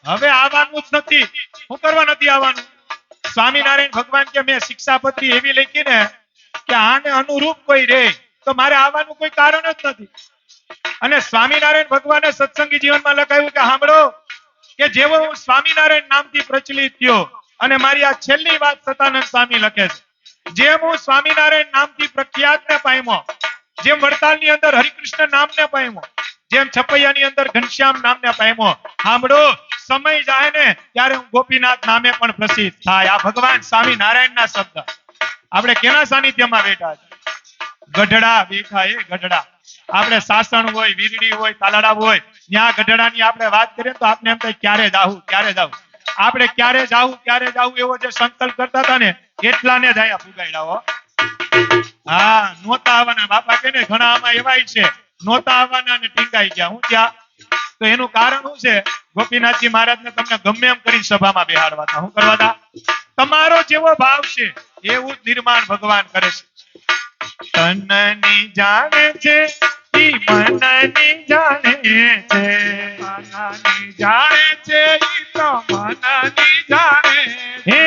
હવે આવવાનું જ નથી. શું કરવા નથી આવવાનું? સ્વામિનારાયણ ભગવાન કે મેં શિક્ષાપત્રી એવી લખી ને કે આને અનુરૂપ કોઈ રે તો મારે આવવાનું કોઈ કારણ જ નથી. અને સ્વામિનારાયણ ભગવાને સત્સંગી જીવનમાં લખાયું કે સાંભળો કે જેવો હું સ્વામિનારાયણ નામથી પ્રચલિત થયો, અને મારી આ છેલ્લી વાત સતાનંદ સ્વામી લખે છે, જેમ હું સ્વામિનારાયણ નામથી પ્રખ્યાત ને પામ્યો, જેમ વડતાલની અંદર હરિકૃષ્ણ નામને પામ્યો, જેમ છપૈયાની અંદર ઘનશ્યામ નામને પામ્યો, સાંભળો સમય જાય ને ત્યારે હું ગોપીનાથ નામે પણ પ્રસિદ્ધ થાય. આ ભગવાન સ્વામિનારાયણના શબ્દ. આપણે કેના સાનિધ્યમાં બેઠા છે? ગઢડા બેઠા એ ગઢડા. આપણે સાસણ હોય, વીરડી હોય, તાલાડા હોય, ત્યાં ગઢડાની આપણે વાત કરીએ તો આપણે એમ થાય ક્યારે જાવું, ક્યારે જાવું. આપણે ક્યારે જાવું એવો જે સંકલ્પ કરતા હતા ને એટલાને જ અહીંયા પુગાડ્યા હો. હા, નહોતા આવવાના. બાપા કે ને ઘણા આમાં એવાય છે નહોતા આવવાના ને ટીંગાઈ ગયા. હું ત્યાં તો એનું કારણ શું છે? ગોપીનાથજી મહારાજને તમને ગમે એમ કરી સભામાં બેહાડવા હતા. શું કરવા હતા? તમારો જેવો ભાવ છે એવું જ નિર્માણ ભગવાન કરે છે. તનની જાણે છે ઈ મનની જાણે છે, મનની જાણે છે ઈ તો મનની જાણે હે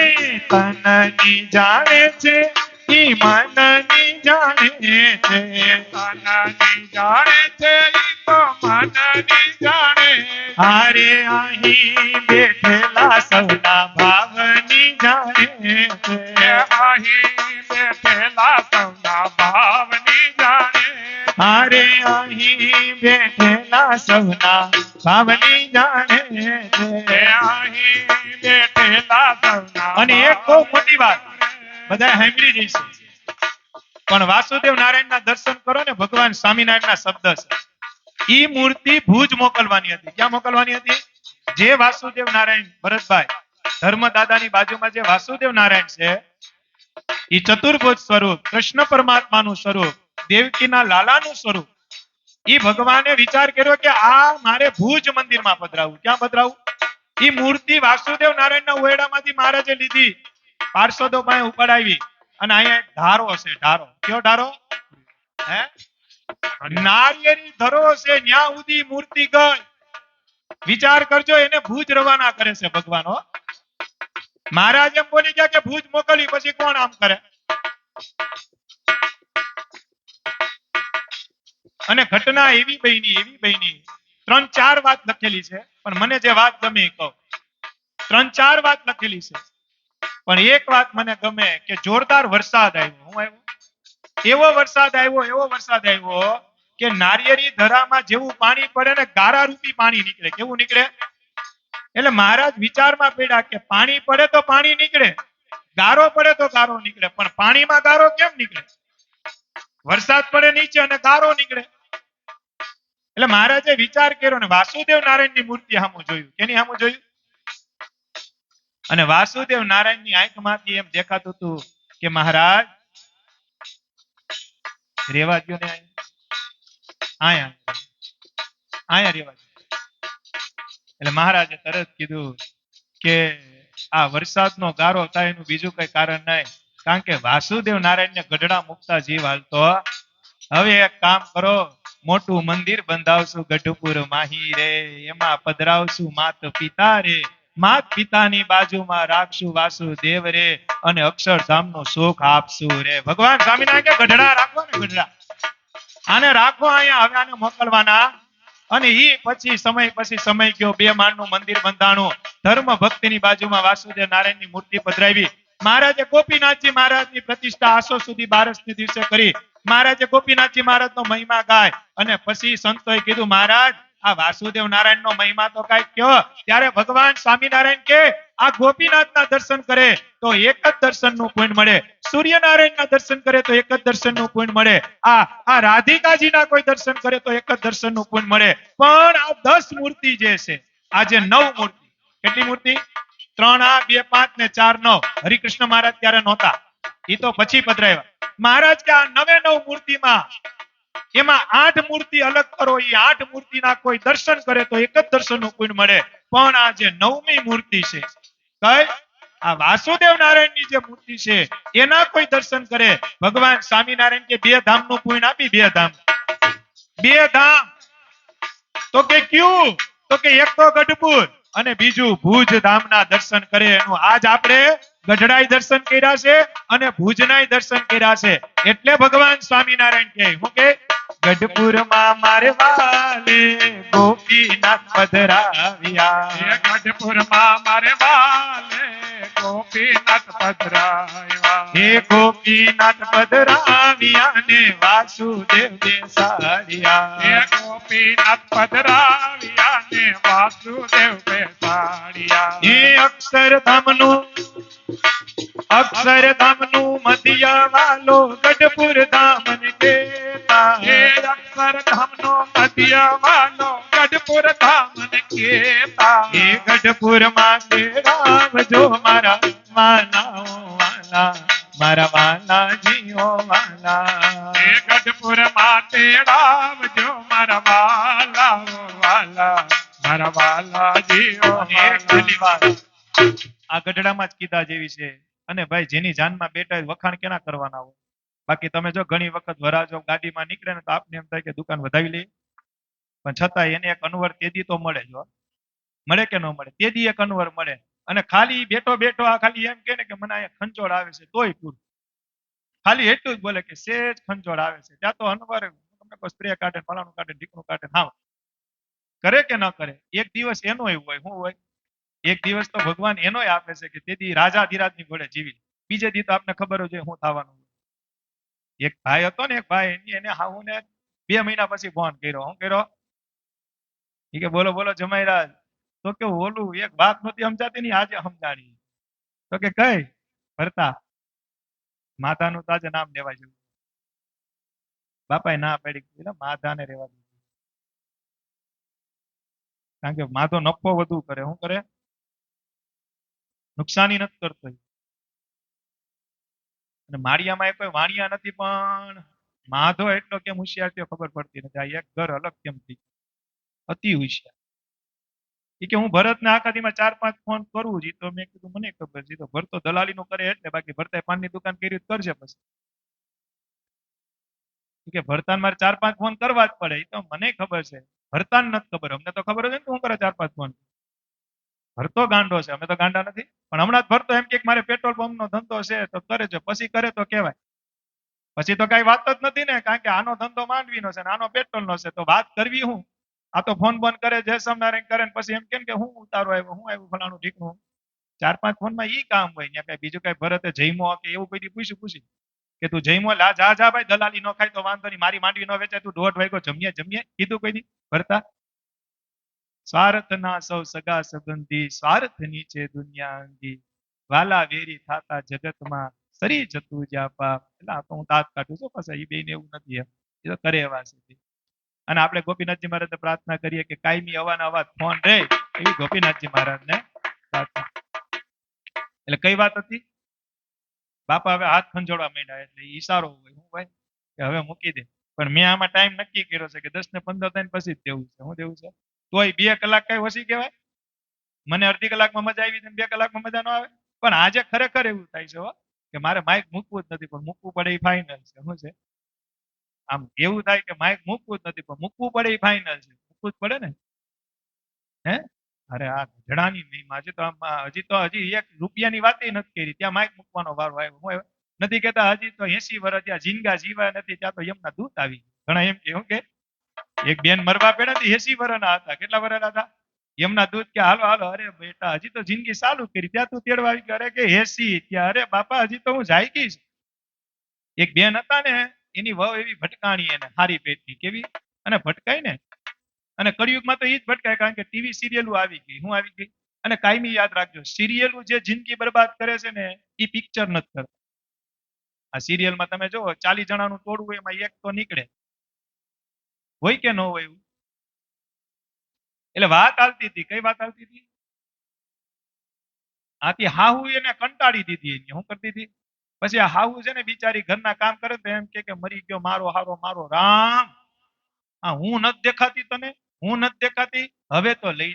તનની જાણે છે ઈ મનની જાણે છે, મનની જાણે છે ઈ તો મનની જાણે હારે અહીં બેઠેલા સૌના ભાવની જાણે છે, અહીં બેઠેલા સૌના ભાવની જાણે હારે અહીં બેઠેલા સૌના ભાવની જાણે છે. અહીં બેઠેલા સૌના અને એક બહુ મોટી વાત બધા સાંભળી જઈશું, પણ વાસુદેવ નારાયણના દર્શન કરો ને ભગવાન સ્વામિનારાયણના શબ્દ છે. ઈ મૂર્તિ ભુજ મોકલવાની હતી. ક્યાં મોકલવાની હતી? જે વાસુદેવ નારાયણ ભરતભાઈ ધર્મદાદાની બાજુમાં જે વાસુદેવ નારાયણ છે ઈ ચતુર્ભુજ સ્વરૂપ, કૃષ્ણ પરમાત્માનું સ્વરૂપ, દેવકીના લાલાનું સ્વરૂપ. ઈ ભગવાને વિચાર કર્યો કે આ મારે ભુજ મંદિરમાં પધરાવું. ક્યાં પધરાવું? ઈ મૂર્તિ વાસુદેવ નારાયણના ઓરડામાંથી મહારાજે લીધી, પાર્ષદો પાસે ઉપાડાવી અને અહીંયા એક ધારો છે. ધારો કયો ધારો? હે નારિયેળી ધરો છે. ન્યા સુધી મૂર્તિ ગઈ. વિચાર કરજો, એને ભુજ રવાના કરે છે ભગવાન. હો, મહારાજ એમ બોલી ગયા કે ભુજ મોકલી, પછી કોણ આમ કરે? અને ઘટના એવી બની 3-4 વાત લખેલી છે, પણ મને જે વાત ગમે એ કહું. 3-4 વાત લખેલી છે, પણ એક વાત મને ગમે કે જોરદાર વરસાદ આવ્યો. હું આવ્યો? એવો વરસાદ આવ્યો કે નારિયેળી ધરામાં જેવું પાણી પડે ને ગારા રૂપી પાણી નીકળે. કેવું નીકળે? એટલે મહારાજ વિચારમાં પડ્યા કે પાણી પડે તો પાણી નીકળે, ગારો પડે તો ગારો નીકળે, પણ પાણીમાં ગારો કેમ નીકળે? વરસાદ પડે નીચે અને ગારો નીકળે. એટલે મહારાજે વિચાર કર્યો ને વાસુદેવ નારાયણની મૂર્તિ સામું જોયું. કેની સામું જોયું? અને વાસુદેવ નારાયણની આંખમાંથી એમ દેખાતું હતું કે મહારાજ રેવા દ્યો ને, આયા રેવા દ્યો. એટલે મહારાજે તરત કીધું કે આ વરસાદનો ગારો થાય એનું બીજું કઈ કારણ નહીં, કારણ કે વાસુદેવ નારાયણને ગઢડા મુકતા જીવ હાલતો. હવે એક કામ કરો, મોટું મંદિર બંધાવશું ગઢપુર માહી રે, એમાં પધરાવશું માત પિતા રે, માત પિતાની બાજુમાં રાખશું વાસુદેવ રે, અને અક્ષરધામનું સુખ આપશું રે. ભગવાન સ્વામિનારાયણ કે ગઢડા રાખો ને, ગઢડા આને રાખો અહીંયા. હવે આને મોકલવાના. અને ઈ પછી સમય ગયો, 2 માળનું મંદિર બંધાણું, ધર્મ ભક્તિની બાજુમાં વાસુદેવ નારાયણની મૂર્તિ પધરાવી. મહારાજે ગોપીનાથજી મહારાજની પ્રતિષ્ઠા આસો સુધી 12 દિવસે કરી. મહારાજે ગોપીનાથજી મહારાજનો મહિમા ગાય અને પછી સંતોએ કીધું મહારાજ આ વાસુદેવ નારાયણનો મહિમા તો કઈક કયો. ત્યારે ભગવાન સ્વામિનારાયણ કે આ ગોપીનાથના દર્શન કરે તો એક જ દર્શનનું પુણ્ય મળે, સૂર્યનારાયણના દર્શન કરે તો એક જ દર્શનનું પુણ્ય મળે, આ રાધિકાજીના કોઈ દર્શન કરે તો એક જ દર્શનનું પુણ્ય મળે. પણ આ 10 મૂર્તિ જે છે, આજે 9 મૂર્તિ. કેટલી મૂર્તિ? 3 આ 2 5 ને 4 9. હરિકૃષ્ણ મહારાજ ત્યારે નહોતા, એ તો પછી પધરાવ્યા. મહારાજ કે આ 9 મૂર્તિમાં એમાં 8 મૂર્તિ અલગ કરો, એ 8 મૂર્તિના કોઈ દર્શન કરે તો એક જ દર્શનનું પુણ્ય મળે. પણ આ જે 9મી મૂર્તિ છે, કઈ? આ વાસુદેવ નારાયણની જે મૂર્તિ છે એના કોઈ દર્શન કરે, ભગવાન સ્વામિનારાયણ કે 2 ધામનું પુણ્ય આપી. 2 ધામ તો કે ક્યું? તો કે એક તો ગઢપુર અને બીજું ભુજ ધામના દર્શન કરે. એનું આજ આપણે ગઢડાઈ દર્શન કર્યા છે અને ભુજનાય દર્શન કર્યા છે. એટલે ભગવાન સ્વામિનારાયણ કહે હું કે ગઢપુરમાં મારે વાલે ગોપીનાથ પધરાવ્યા, ગઢપુરમાં મારે વાલે ગોપીનાથ પધરાવ્યા, હે ગોપીનાથ પધરાવ્યા ને વાસુદેવ બેસાડ્યા, હે ગોપીનાથ પધરાવ્યા ને વાસુદેવ બેસાડ્યા. એ અક્ષરધામનું મધ્ય વાલો ગઢપુર ધામ ને કેતા એ અક્ષરધામનો મધ્યવાનો ગઢપુર ધામ ને કેતા એ ગઢપુરમાં તેડાવજો મારા વાલાઓ વાલા મારા વાલાજીઓ વાલા એ ગઢપુરમાં તેડાવજો મારા વાલા મારા વાલાજીઓ એક છેલ્લી વાત આ ગઢડામાં જ કીધા જેવી છે અને ભાઈ જેની જાનમાં બેઠા હોય વખાણ કેના કરવાના હોય બાકી તમે જો ઘણી વખત વરાજો ગાડીમાં નીકળે ને તો આપને એમ થાય કે દુકાન વધાવી લઈએ પણ છતાં એને એક અનવર તેદી તો મળે જો મળે કે ન મળે તેદી એક અનવર મળે અને ખાલી બેઠો બેઠો આ ખાલી એમ કે ને કે મને અહીંયા ખંચોળ આવે છે તોય પૂરું ખાલી એટલું જ બોલે કે સેજ ખંચોળ આવે છે ત્યાં તો અનવર તમને કોઈ સ્પ્રે કાઢે ફલાણું કાઢે ઢીકણું કાઢે હા કરે કે ન કરે એક દિવસ એનો હોય શું હોય એક દિવસ તો ભગવાન એનોય આપે છે કે તેથી રાજા ધીરાજ ની ઘોડે જીવી બીજે દી તો આપને ખબર જ હોય શું થવાનું એક ભાઈ હતો ને એક ભાઈ એને હાહુ ને 2 મહિના પછી ફોન કર્યો શું કર્યો એ કે બોલો બોલો જમાઈરાજ તો કે ઓલું એક વાત નહોતી સમજાતી ની આજે સમજાણી તો કે કઈ ભરતા માતાનું તો આજે નામ લેવા જેવું બાપાએ ના પાડી માધાને રહેવા દીધું કારણ કે માધો નફો વધુ કરે શું કરે નુકસાની નથી કરતો અને માળિયામાં એ કોઈ વાણિયા નથી પણ માધો એટલો કેમ હોશિયાર થયો ખબર પડતી નથી આ એક ઘર અલગ કેમ થઈ ગયું? અતિ હોશિયાર એ કે હું ભરતને આખાદીમાં 4-5 ફોન કરું જી તો મેં કીધું મને ખબર છે તો ભરતો દલાલી નું કરે એટલે બાકી ભરતાએ પાનની દુકાન કરી તો કરશે પછી ઈ કે ભરતાને મારે 4-5 ફોન કરવા જ પડે એ તો મને ખબર છે ભરતાને નથી ખબર અમને તો ખબર જ ને હું કરે 4-5 ફોન ભરતો ગાંડો છે અમે તો ગાંડા નથી પણ હમણાં જ ભરતો એમ કે મારે પેટ્રોલ પંપ નો ધંધો છે તો કરે છે પછી કરે તો કહેવાય પછી તો કઈ વાત જ નથી ને કારણ કે આનો ધંધો માંડવીનો છે ને આનો પેટ્રોલ નો છે તો વાત કરવી હું આ તો ફોન બંધ કરે જય સ્વામિનારાયણ કરે ને પછી એમ કેમ કે હું ઉતારો આવ્યો હું આવ્યું ફલાણું ઠીકનું 4-5 ફોનમાં ઈ કામ હોય ત્યાં કઈ બીજું કઈ ભરતે જઈમો કે એવું કોઈ પૂછી કે તું જઈમો લા જા જા ભાઈ દલાલી નો ખાય તો વાંધો નહીં મારી માંડવી નો વેચાય તું 1:30 વાગ્યો જમીએ કીધું કોઈ દી ભરતા સ્વાર્થના સૌ સગા સંબંધી સ્વાર્થ નીચે દુનિયા અંગી વાલા વેરી થાતા જગતમાં સરી જતું જ્યાં પાપ એટલે આ તો હું દાંત કાઢું છું પાછા એ બેને એવું નથી એમ એ તો કરે એવા છે અને આપણે ગોપીનાથજી મહારાજને પ્રાર્થના કરીએ કે કાયમી અવાજ ફોન રહે એવી ગોપીનાથજી મહારાજને પ્રાર્થના એટલે કઈ વાત હતી બાપા હવે હાથ ખંજોડવા માંડ્યા એટલે ઈશારો હોય હું ભાઈ કે હવે મૂકી દે પણ મેં આમાં ટાઈમ નક્કી કર્યો છે કે 10 ને 15 થઈને પછી જ દેવું છે હું દેવું છે તોય 2 કલાક કઈ ઓછી કહેવાય મને અડધી કલાકમાં મજા આવી 2 કલાકમાં મજા ન આવે પણ આજે ખરેખર એવું થાય છે હો કે મારે માઇક મૂકવું જ નથી પણ મૂકવું પડે એ ફાઇનલ છે શું છે આમ એવું થાય કે માઇક મૂકવું જ નથી પણ મૂકવું પડે એ ફાઇનલ છે મૂકવું જ પડે ને હે અરે આ ગધડાની મહિમા હજી 1 રૂપિયાની વાત નથી કરી ત્યાં માઇક મૂકવાનો વારો આવ્યો હું આવ્યો? નથી કેતા હજી તો 80 વર્ષ ત્યાં જીંગા જીવા નથી ત્યાં તો યમના દૂત આવી ગયા. ઘણા એમ કેવું કે એક બેન મરવા પેડા 80 વર્ષના હતા કેટલા વર્ષના હતા યમના દૂત કે હાલો હાલો અરે બેટા હજી તો જિંદગી ચાલુ કરી ત્યાં તું તેડવા આવી ગયો અરે કે 80 ત્યાં અરે બાપા હજી તો હું જાગી છું એક બેન હતા ને એની વહુ એવી ભટકાણી એને હારી પેટની કેવી અને ભટકાઈ ને અને કળિયુગમાં તો એ જ ભટકાય કારણ કે ટીવી સિરિયલો આવી ગઈ હું આવી ગઈ અને કાયમી યાદ રાખજો સિરિયલો જે જિંદગી બરબાદ કરે છે ને એ પિક્ચર નથી કરતા આ સિરિયલમાં તમે જો 40 જણાનું ટોળું હોય એમાં એક તો નીકળે હોય કે ન હોય એવું એટલે વાત આવતી હતી કઈ વાત આવતી હતી આથી હાહુ એને કંટાળી દીધી એને શું કરતી હતી પછી આ હાહુ છે ને બિચારી ઘરના કામ કરે તો એમ કે મરી ગયો મારો હારો મારો રામ હા હું નથી દેખાતી તને હું નથી દેખાતી હવે તો લઈ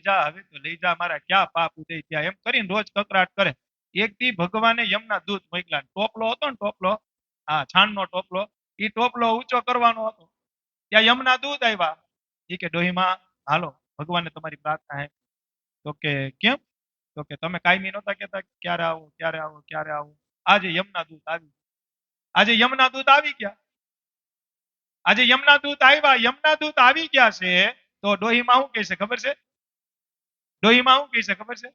જા મારા ક્યાં પાપ ઉદય ત્યાં એમ કરીને રોજ કકરાટ કરે એક દી ભગવાને યમના દૂત મોકલ્યા ટોપલો હતો ને ટોપલો હા છાણનો ટોપલો એ ટોપલો ઊંચો કરવાનો હતો ત્યાં યમના દૂત આવ્યા એ કે ડોહીમાં હાલો ભગવાને તમારી પ્રાર્થના હે તો કે કેમ તો કે તમે કાયમી નહોતા કહેતા ક્યારે આવો ક્યારે આવો ક્યારે આવો આજે યમના દૂત આવી આજે યમના દૂત આવી ગયા આજે યમના દૂત આવ્યા યમના દૂત આવી ગયા છે તો ડોહીમાં શું કહેશે ખબર છે ડોહીમાં શું કહેશે ખબર છે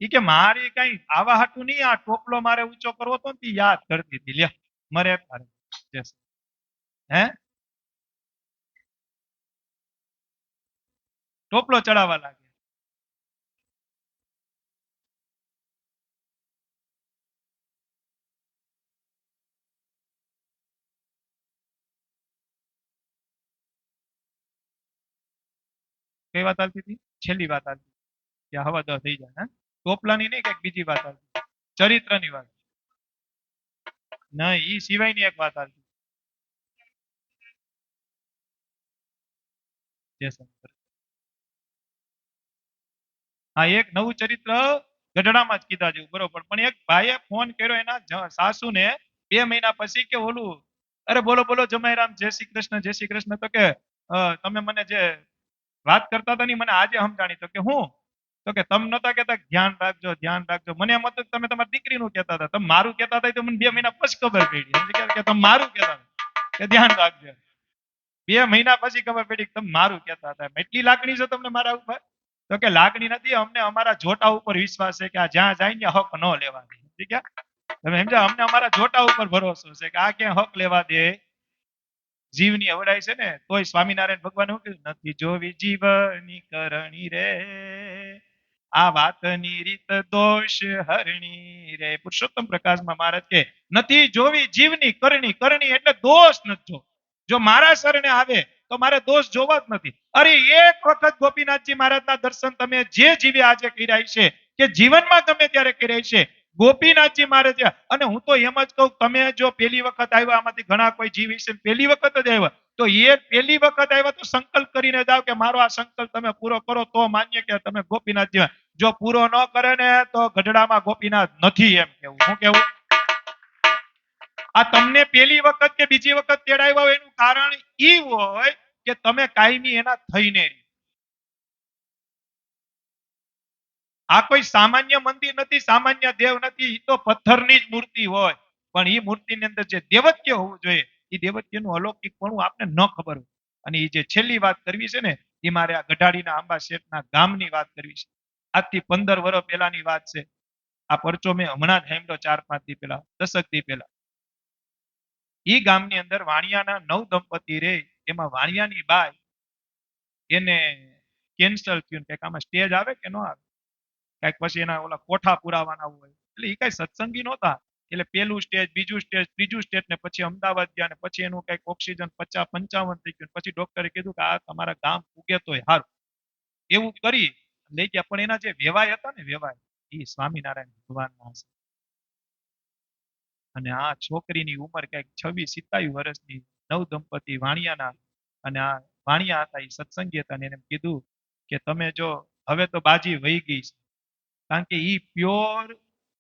એ કે મારી કઈ આવા હાટું નહીં આ ટોપલો મારે ઊંચો કરવો તો ને યાદ કરતી હતી લ્યો મરે હે ટોપલો ચડાવવા લાગે કઈ વાત હાલતી હતી? છેલ્લી વાત હાલતી કે હવા દહ થઈ જાય. હા, ટોપલાની નહીં, કઈક બીજી વાત હાલતી, ચરિત્રની વાત. નહીં, ઈ સિવાયની એક વાત હાલતી. જયશંકર. હા, એક નવું ચરિત્ર ગઢડામાં જ કીધા જેવું, બરોબર. પણ એક ભાઈએ ફોન કર્યો એના સાસુને 2 મહિના પછી કે ઓલું, અરે બોલો બોલો જમાઈરામ, જય શ્રી કૃષ્ણ, જય શ્રી કૃષ્ણ. તો કે તમે મને જે વાત કરતા હતા ને ઈ મને આજે સમજાણી. તો કે હું? તો કે તમે નતા કેતા કે ધ્યાન રાખજો, ધ્યાન રાખજો? મને એમ હતું કે તમે તમારી દીકરીનું કહેતા હતા. તમે મારું કહેતા હતા તો મને 2 મહિના પછી ખબર પડી. સમજી ગયા કે તમે મારું કહેતા હતા કે ધ્યાન રાખજો. 2 મહિના પછી ખબર પડી કે તમે મારું કહેતા હતા. એટલી લાગણી છે તમને મારા ઉપર? તો કે લાગણી નથી, અમને અમારા જોટા ઉપર વિશ્વાસ છે કે આ જ્યાં જાય ને હક ન લેવા દે. ઠીક છે, તમે સમજ્યા? અમને અમારા જોટા ઉપર ભરોસો છે કે આ ક્યાં હક લેવા દે. જીવની અવડાય છે ને તોય સ્વામિનારાયણ ભગવાન શું કીધું? નથી જોવી જીવની કરણી રે, આ વાતની રીત દોષ હરણી રે. પુરુષોત્તમ પ્રકાશમાં મહારાજ કે નથી જોવી જીવની કરણી. કરણી એટલે દોષ નથી જો. જો મારા શરણે આવે તો મારે દોષ જોવા જ નથી. અરે એક વખત ગોપીનાથજી મહારાજના દર્શન તમે જે જીવે આજે કર્યા છે કે જીવનમાં ગમે ત્યારે કર્યા છે, ગોપીનાથજી મહારાજ. અને હું તો એમ જ કહું, તમે જો પહેલી વખત આવ્યા, આમાંથી ઘણા કોઈ જીવ છે પહેલી વખત જ આવ્યા, તો એ પહેલી વખત આવ્યા તો સંકલ્પ કરીને જાઓ કે મારો આ સંકલ્પ તમે પૂરો કરો તો માન્ય કે તમે ગોપીનાથજી. જો પૂરો ન કરે ને તો ગઢડામાં ગોપીનાથ નથી, એમ કેવું. શું કેવું? આ તમને પહેલી વખત કે બીજી વખત તેડાવ્યા હોય એનું કારણ ઈ હોય કે તમે કાયમી એના થઈને. આ કોઈ સામાન્ય મંદિર નથી, સામાન્ય દેવ નથી, એ તો પથ્થરની જ મૂર્તિ હોય. પણ એ મૂર્તિની અંદર જે દેવત્ય હોવું જોઈએ એ દેવત્યનું અલૌકિકપણું આપને ન ખબર હોય. અને એ જે છેલ્લી વાત કરવી છે ને એ મારે આ ગઢાડીના આંબા શેઠના ગામની વાત કરવી છે. આજથી 15 વર્ષ પહેલાની વાત છે. આ પરચો મેં હમણાં જ સાંભળ્યો 4-5 દી પહેલા, 10 દી પહેલા. ઈ ગામની અંદર વાણિયાના 9 દંપતી રે, એમાં વાણિયાની બાઈ એને કેન્સર થયું. કે આમાં સ્ટેજ આવે કે ન આવે, કઈક પછી એના ઓલા કોઠા પુરાવાના હોય. એટલે એ કઈ સત્સંગી નહોતા. એટલે પેલું સ્ટેજ, બીજું સ્ટેજ, ત્રીજું સ્ટેજ ને પછી અમદાવાદ ગયા ને પછી એનું કઈક ઓક્સિજન 50-55 થઈ ગયું. પછી ડોક્ટરે કીધું કે આ તમારા ગામ ઉગે તોય સારું. એવું કરી લઈ ગયા. પણ એના જે વેવાય હતા ને, વેવાય એ સ્વામિનારાયણ ભગવાનના હશે. અને આ છોકરીની ઉંમર કઈક 26-27 વર્ષની, 9 દંપતી વાણિયાના. અને આ વાણિયા હતા એ સત્સંગી હતા. એને કીધું કે તમે જો હવે તો બાજી વહી ગઈ છે. કારણ કે ઈ પ્યોર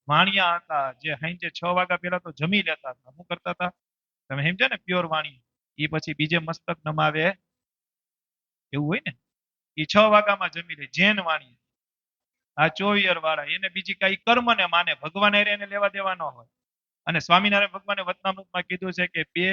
વાણિયા હતા, જે સાંજે 6 વાગ્યા પહેલા તો જમી લેતા હતા. શું કરતા હતા તમે સમજ્યા ને? પ્યોર વાણી. એ પછી બીજે મસ્તક નમાવે એવું હોય ને, એ 6 વાગ્યામાં જમી લે. જૈન વાણી, આ 24 વાળા, એને બીજી કઈ કર્મ ને માને, ભગવાન એને લેવા દેવા ન હોય. અને સ્વામિનારાયણ ભગવાને વચનામૃતમાં કીધું છે કે બે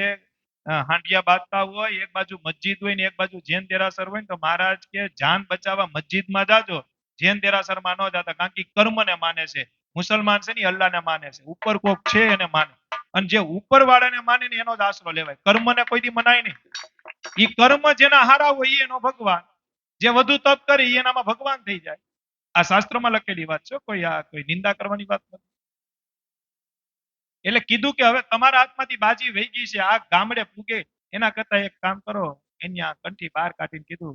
હાંડિયા બાંધતા હોય, એક બાજુ મસ્જિદ હોય ને એક બાજુ જૈન દેરાસર હોય ને, તો મહારાજ કે જાન બચાવવા મસ્જિદમાં જાજો, જૈન દેરાસરમાં ન જતા. કારણ કે કર્મને માને છે. મુસલમાન છે ને અલ્લાહને માને છે, ઉપર કોક છે એને માને. અને જે ઉપર વાળાને માને ને એનો જ આશરો લેવાય, કર્મને કોઈ દી મનાય નહીં. ઈ કર્મ જેના હારા હોય એનો ભગવાન, જે વધુ તપ કરે એનામાં ભગવાન થઈ જાય. આ શાસ્ત્રમાં લખેલી વાત છે, કોઈ આ કોઈ નિંદા કરવાની વાત નથી. એટલે કીધું કે હવે તમારા હાથમાંથી બાજી વહી ગઈ છે, આ ગામડે પૂગે એના કરતા એક કામ કરો. એની કંઠી બહાર કાઢીને કીધું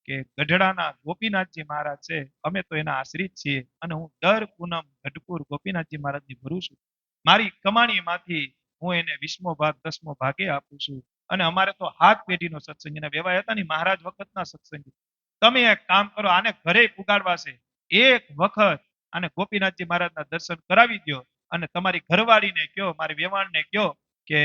કે ગઢડાના ગોપીનાથજી મહારાજ છે, અમે તો એના આશ્રિત છીએ. અને હું દર પૂનમ ગઢપુર ગોપીનાથજી મહારાજની ભરું છું. મારી કમાણીમાંથી હું એને 20મો ભાગ 10મો ભાગે આપું છું. અને અમારે તો હાથ પેઢીનો સત્સંગ, એના વેવાય હતા ને મહારાજ વખતના સત્સંગી. તમે એક કામ કરો, આને ઘરે પુગાડવા છે. એક વખત આને ગોપીનાથજી મહારાજના દર્શન કરાવી દો. અને તમારી ઘરવાળીને કયો, મારી વેવાણને કયો કે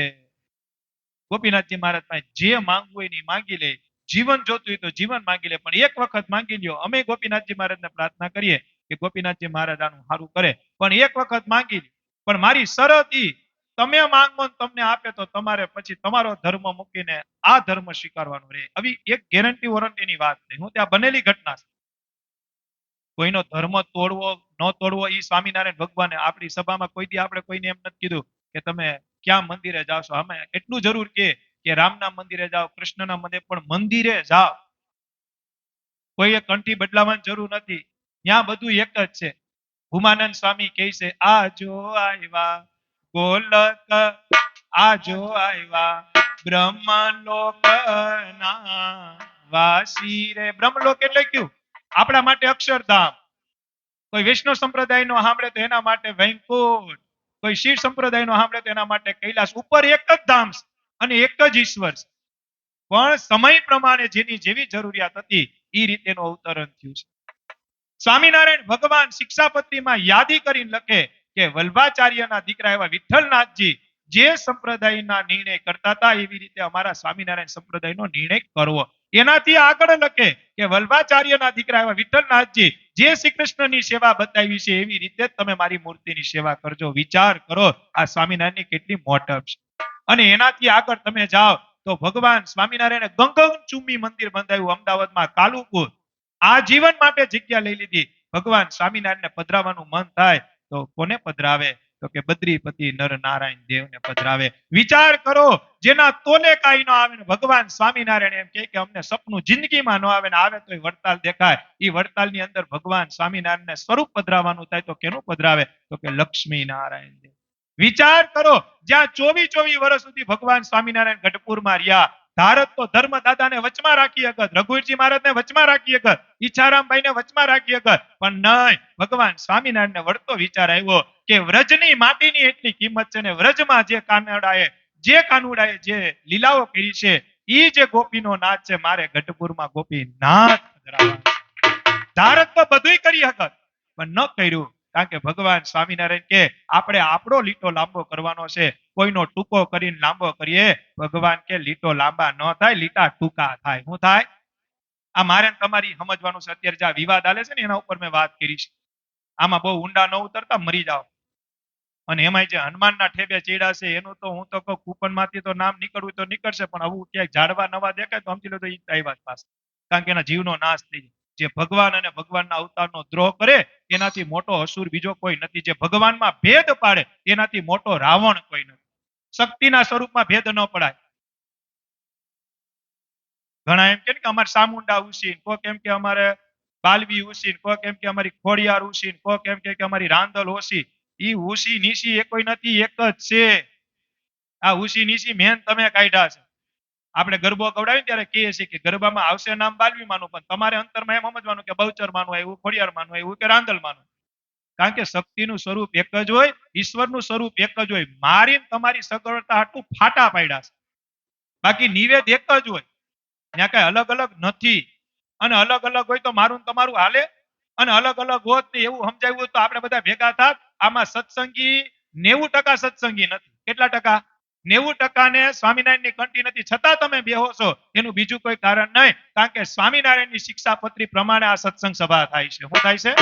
ગોપીનાથજી મહારાજ પાસે જે માંગવું હોય એ માંગી લે. જીવન જોતું હોય તો જીવન માંગી લે, પણ એક વખત માંગી લ્યો. અમે ગોપીનાથજી મહારાજને પ્રાર્થના કરીએ કે ગોપીનાથજી મહારાજ આનું સારું કરે, પણ એક વખત માંગી લે. પણ મારી શરત ઈ, તમે માંગો ને તમને આપે તો તમારે પછી તમારો ધર્મ મૂકીને આ ધર્મ સ્વીકારવાનો રહે. આવી એક ગેરંટી વોરંટીની વાત નહીં, હું ત્યાં બનેલી ઘટના છે. કોઈનો ધર્મ તોડવો ન તોડવો એ સ્વામિનારાયણ ભગવાને આપણી સભામાં કોઈ દી આપણે કોઈને એમ નથી કીધું કે તમે ક્યાં મંદિરે જાશો. અમે એટલું જરૂર કે રામના મંદિરે જાઓ, કૃષ્ણના મંદિરે, પણ મંદિરે જાઓ. કોઈએ કંઠી બદલાવાની જરૂર નથી. ત્યાં બધું એક જ છે. ભૂમાનંદ સ્વામી કહે છે, આજો આવ્યા ગોલક, આજો આવ્યા બ્રહ્મલોકના વાસી રે. બ્રહ્મલોક એટલે કયું? આપણા માટે અક્ષરધામ. કોઈ વૈષ્ણવ સંપ્રદાય નો સાંભળે તો એના માટે વૈકુંઠ, કોઈ શિવ સંપ્રદાય નો સાંભળે તો એના માટે કૈલાસ. ઉપર એક જ ધામ છે અને એક જ ઈશ્વર છે, પણ સમય પ્રમાણે જેની જેવી જરૂરિયાત હતી એ રીતેનું અવતરણ થયું છે. સ્વામિનારાયણ ભગવાન શિક્ષાપત્રીમાં યાદી કરીને લખે કે વલ્ભાચાર્યના દીકરા એવા વિઠ્ઠલનાથજી જે સંપ્રદાયના નિર્ણય કરતા હતા એવી રીતે અમારા સ્વામિનારાયણ સંપ્રદાયનો નિર્ણય કરવો. એનાથી આગળ લખે કે વલ્ભાચાર્યના દીકરા એવા વિઠ્ઠલનાથજી જે શ્રી કૃષ્ણની સેવા બતાવી છે એવી રીતે તમે મારી મૂર્તિની સેવા કરજો. વિચાર કરો આ સ્વામિનારાયણની કેટલી મોટપ છે. અને એનાથી આગળ તમે જાઓ તો ભગવાન સ્વામિનારાયણે ગંગનચુંબી મંદિર બંધાવ્યું અમદાવાદમાં કાલુપુર. આ જીવન માટે જગ્યા લઈ લીધી. ભગવાન સ્વામિનારાયણને પધરાવવાનું મન થાય તો કોને પધરાવે? તો કે બદ્રીપતિ નર નારાયણ દેવને પધરાવે. વિચાર કરો, જેના તોલે કાંઈ ન આવે ને ભગવાન સ્વામિનારાયણ એમ કે અમને સપનું જિંદગીમાં ન આવે ને આવે તો વડતાલ દેખાય. એ વડતાલની અંદર ભગવાન સ્વામિનારાયણને સ્વરૂપ પધરાવવાનું થાય તો કેનું પધરાવે? તો કે લક્ષ્મી નારાયણ દેવ. વિચાર કરો, જ્યાં 24 વર્ષ સુધી ભગવાન સ્વામિનારાયણ ગઢપુરમાં રહ્યા. ભારત તો ધર્મદાદાને વચમાં રાખી અગર, રઘુવીરજી મહારાજને વચમાં રાખી અગર, ઈચ્છારામભાઈને વચમાં રાખી અગર, પણ નહીં, ભગવાન સ્વામિનારાયણને વળતો વિચાર આવ્યો કે વ્રજની માટીની એટલી કિંમત છે ને વ્રજમાં જે કાનુડાએ જે લીલાઓ કરી છે એ જે ગોપીનો નાચ છે, મારે ગઢપુરમાં ગોપી નાચ ધરાવવાનો. ધારક તો બધુંય કરી હકત પણ ન કર્યું, કારણ કે ભગવાન સ્વામિનારાયણ કે આપણે આપણો લીટો લાંબો કરવાનો છે, કોઈનો ટૂંકો કરીને લાંબો કરીએ. ભગવાન કે લીટો લાંબા ન થાય, લીટા ટૂંકા થાય. શું થાય? આ મારે તમારી સમજવાનું છે. અત્યારે જે વિવાદ આલે છે ને એના ઉપર મેં વાત કરી છે. આમાં બહુ ઊંડા ન ઉતરતા, મરી જાઓ. અને એમાં જે હનુમાનના ઠેબે ચીડા છે એનું તો હું તો કહું કૂપન માંથી તો નામ નીકળવું તો નીકળશે, પણ આવું ક્યાંક ઝાડવા નવા દેખાય તો સમજી લો તો ઈ આવ્યા પાસે, કારણ કે એના જીવનો નાશ થઈ જાય. જે ભગવાન અને ભગવાનના અવતારનો દ્રોહ કરે એનાથી મોટો અસુર બીજો કોઈ નથી. જે ભગવાનમાં ભેદ પાડે એનાથી મોટો રાવણ કોઈ નથી. શક્તિના સ્વરૂપમાં ભેદ ન પડાય. ઘણા એમ કે અમારે સામુંડા ઉસીન, કોક એમ કે અમારે બાલવી ઉસીન, કોક એમ કે અમારી ખોડિયાર ઉસીન, કોક એમ કે અમારી રાંદલ ઓસી. ઈ ઉસી નીસી એ કોઈ નથી, એક જ છે. આ ઉસી નીસી મેન તમે કાઢ્યા છે. આપણે ગરબો ગવડાવીએ ત્યારે કહીએ છીએ કે ગરબામાં આવશે નામ બાલવી માનું, પણ તમારે અંતરમાં એમ સમજવાનું કે બહુચર માનું આવ્યું, ખોડિયાર માનું આવ્યું કે રાંદલ માનું. કારણ કે શક્તિનું સ્વરૂપ એક જ હોય, ઈશ્વરનું સ્વરૂપ એક જ હોય. મારી તમારી સગવડતા હાટું ફાટા પાડ્યા છે, બાકી નિવેદ એક જ હોય. ત્યાં કઈ અલગ અલગ નથી. અને અલગ અલગ હોય તો મારું તમારું હાલે, અને અલગ અલગ હોત ને એવું સમજાવ્યું તો આપણે બધા ભેગા થાત. આમાં સત્સંગી 90% સત્સંગી નથી. કેટલા ટકા? 90% ને સ્વામિનારાયણની કંઠી નથી, છતાં તમે બેહો છો. એનું બીજું કોઈ કારણ નહીં, કારણ કે સ્વામિનારાયણની શિક્ષાપત્રી પ્રમાણે આ સત્સંગ સભા થાય છે. શું થાય છે?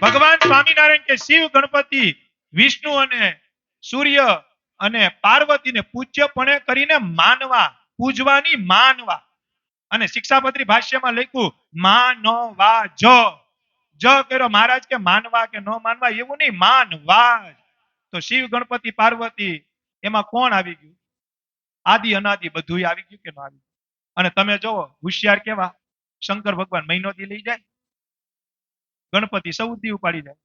ભગવાન સ્વામિનારાયણ કે શિવ, ગણપતિ, વિષ્ણુ અને સૂર્ય અને પાર્વતીને પૂજ્યપણે કરીને માનવા, પૂજવાની માનવા. અને શિક્ષાપત્રી ભાષ્યમાં લખ્યું માનવા જ કર્યો. મહારાજ કે માનવા કે ન માનવા એવું નહીં, માનવા. તો શિવ, ગણપતિ, પાર્વતી એમાં કોણ આવી ગયું? આદિ અનાદિ બધું આવી ગયું કે ન આવી? અને તમે જોવો હોશિયાર કેવા, શંકર ભગવાન મહિનોથી લઈ જાય, ગણપતિ 14 દી ઉપાડી જાય,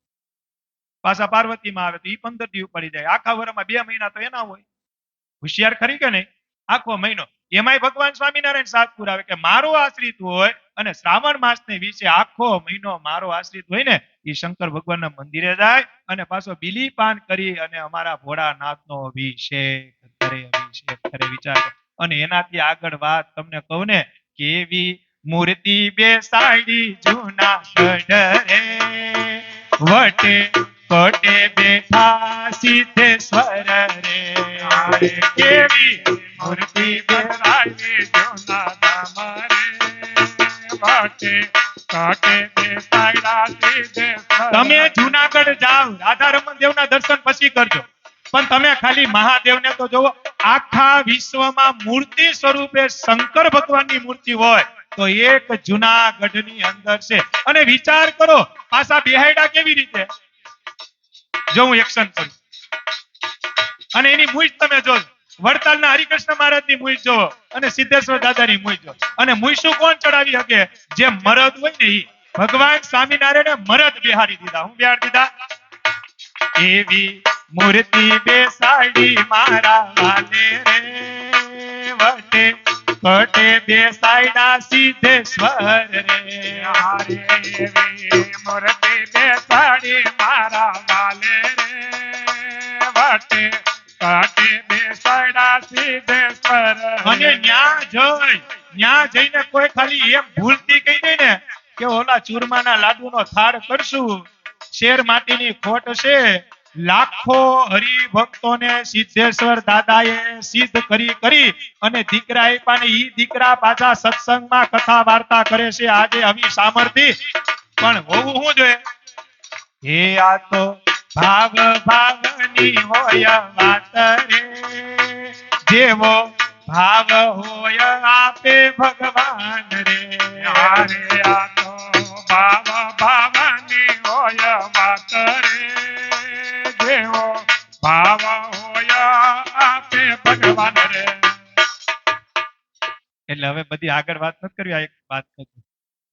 પાછા પાર્વતીમાં આવે તો ઈ 15 દી ઉપાડી જાય. આખા વર્ષમાં 2 મહિના તો એના હોય. હોશિયાર ખરી કે નહીં? આખો મહિનો. એમાંય ભગવાન સ્વામિનારાયણ સાથ પુરાવે કે મારો આશ્રિત હોય અને શ્રાવણ માસ ને વિશે આખો મહિનો મારો આશ્રિત હોય ને એ શંકર ભગવાનના મંદિરે જાય અને પાછો બીલી પાન કરી અને અમારા ભોળાનાથનો અભિષેક કરે. વિચાર. અને એનાથી આગળ વાત તમને કહું ને, કેવી મૂર્તિ બેસાડી જૂનાગઢ રે, વટે કોટે બેઠા સિદ્ધેશ્વર રે. કેવી મૂર્તિ બેસાડી જૂનાગઢ રે, વટે કોટે બેસાડ્યા સિદ્ધેશ્વર. તમે જૂનાગઢ જાઓ, રાધા રમણ દેવના દર્શન પછી કરજો, પણ તમે ખાલી મહાદેવને તો જોવો. આખા વિશ્વમાં મૂર્તિ સ્વરૂપે શંકર ભગવાનની મૂર્તિ હોય તો એક જૂનાગઢની અંદર છે. અને વિચાર કરો પાછા બેહાડ્યા કેવી રીતે? જો હું એક્શન કરું અને એની મૂજ તમે જો, વડતાલના હરિકૃષ્ણ મહારાજની મૂજ જો અને સિદ્ધેશ્વર દાદાની મૂજ જો. અને મૂજશું કોણ ચડાવી શકે? જે મરદ હોય ને ઈ. ભગવાન સ્વામિનારાયણે મરદ બેહારી દીધા. હું બેહાડી દીધા? એવી મૂર્તિ બેસાડી મારા વાલે રે, વટે કટે બેસાયડા સિદ્ધેશ્વર રે હારે એવી મૂર્તિ બેસાડી મારા વાલે રે વટે કાટે બેસાડા સિદ્ધેશ્વર અને ન્યા જઈને કોઈ ખાલી એમ ભૂલતી કહી દે ને કે ઓલા ચૂરમાના લાડુનો થાળ કરશું, શેર માટીની ખોટ છે. લાખો હરિભક્તોને સિદ્ધેશ્વર દાદાએ સિદ્ધ કરી અને દીકરા આપ્યા ને ઈ દીકરા પાછા સત્સંગમાં કથા વાર્તા કરે છે. આજે આવી સામર્થિ પણ હોવું શું જોઈએ? હે આ તો ભાવની હોય વાત રે, જેવો ભાવ હોય આપે ભગવાન રે. હારે આ તો ભાવની હોય વાત રે, જેવો ભાવ હોય આપે ભગવાન રે. એટલે હવે બધી આગળ વાત નથી કરવી, આ એક વાત કરી.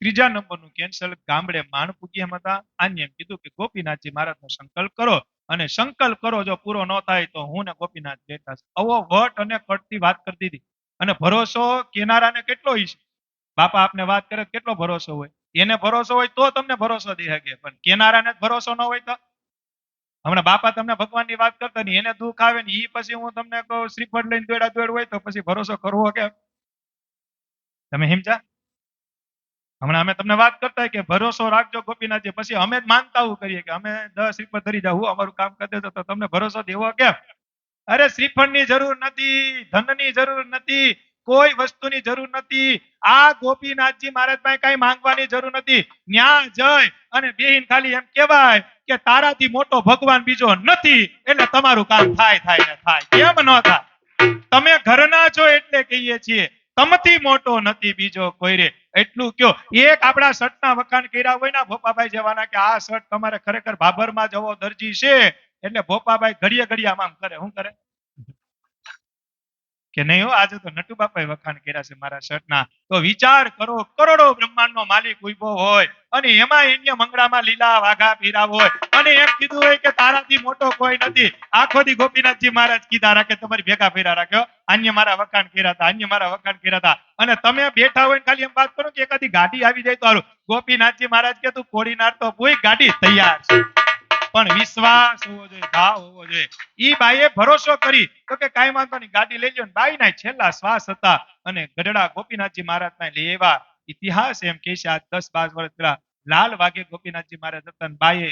ત્રીજા નંબરનું કેન્સલ. ગામડે માણ પૂગ્યા એમ હતા. આને એમ કીધું કે ગોપીનાથજી મહારાજનો સંકલ્પ કરો, અને સંકલ્પ કરો જો પૂરો ન થાય તો હું ને ગોપીનાથ બેઠા છે. આવો વટ અને કટથી વાત કરી દીધી. અને ભરોસો કેનારાને કેટલો હોય છે? બાપા આપને વાત કરે કેટલો ભરોસો હોય? એને ભરોસો હોય તો તમને ભરોસો દઈ શકે, પણ કેનારાને જ ભરોસો ન હોય તો? હમણાં બાપા તમને ભગવાનની વાત કરતા નહીં, એને દુઃખ આવે ને ઈ પછી હું તમને કહું શ્રીફળ લઈને દોડ હોય તો પછી ભરોસો કરવો કે? તમે સમજ્યા? હમણાં અમે તમને વાત કરતા કે ભરોસો રાખજો ગોપીનાથજી, પછી અમે જ માનતા કરીએ કે અમે 10 શ્રીફળ ધરી જાવ, અમારું કામ કરી દેજો, તો તમને ભરોસો દેવો કેમ? અરે શ્રીફળની જરૂર નથી, ધનની જરૂર નથી, કોઈ વસ્તુની જરૂર નથી. આ ગોપીનાથજી મહારાજ પાસે કઈ માંગવાની જરૂર નથી. ન્યા જઈ અને બેહીન ખાલી એમ કહેવાય કે તારાથી મોટો ભગવાન બીજો નથી, એટલે તમારું કામ થાય ને થાય. કેમ ન થાય? તમે ઘરના છો એટલે કહીએ છીએ, તમથી મોટો નથી બીજો કોઈ રે, એટલું કયો. એક આપણા શર્ટના વખાણ કર્યા હોય ને ભોપાભાઈ જેવાના કે આ શર્ટ તમારે ખરેખર ભાભરમાં જવો દરજી છે, એટલે ભોપાભાઈ ઘડીએ આમ કરે. શું કરે કે નહીં? હો, આજે તો નટુ બાપાએ વખાણ કર્યા છે મારા શર્ટના. તો વિચાર કરો, કરોડો બ્રહ્માંડનો માલિક ઉભો હોય અને એમાં એને મંગળામાં લીલા વાઘા પીરા હોય અને એમ કીધું હોય કે તારાથી મોટો કોઈ નથી. આખો દી ગોપીનાથજી મહારાજ કીધા રાખે, તમારી ભેગા ફેરા રાખ્યો, અન્ય મારા વખાણ કર્યા હતા, અન્ય મારા વખાણ કર્યા હતા. અને તમે બેઠા હોય ખાલી એમ વાત કરો કે એકાદી ગાડી આવી જાય તો સારું. ગોપીનાથજી મહારાજ કે તું કોડીનાર તો કોઈ ગાડી તૈયાર છે, પણ વિશ્વાસ હોવો જોઈએ, ભાવ હોવો જોઈએ. ઈ બાઈએ ભરોસો કરી તો કે કાંઈ વાંધો નહીં, ગાડી લઈ લ્યો. બાઈ ના છેલ્લા શ્વાસ હતા અને ગઢડા ગોપીનાથજી મહારાજ ના લેવા. ઇતિહાસ એમ કે છે આ 10-12 વર્ષ પહેલા લાલ વાગે ગોપીનાથજી મહારાજ હતા, બાઈએ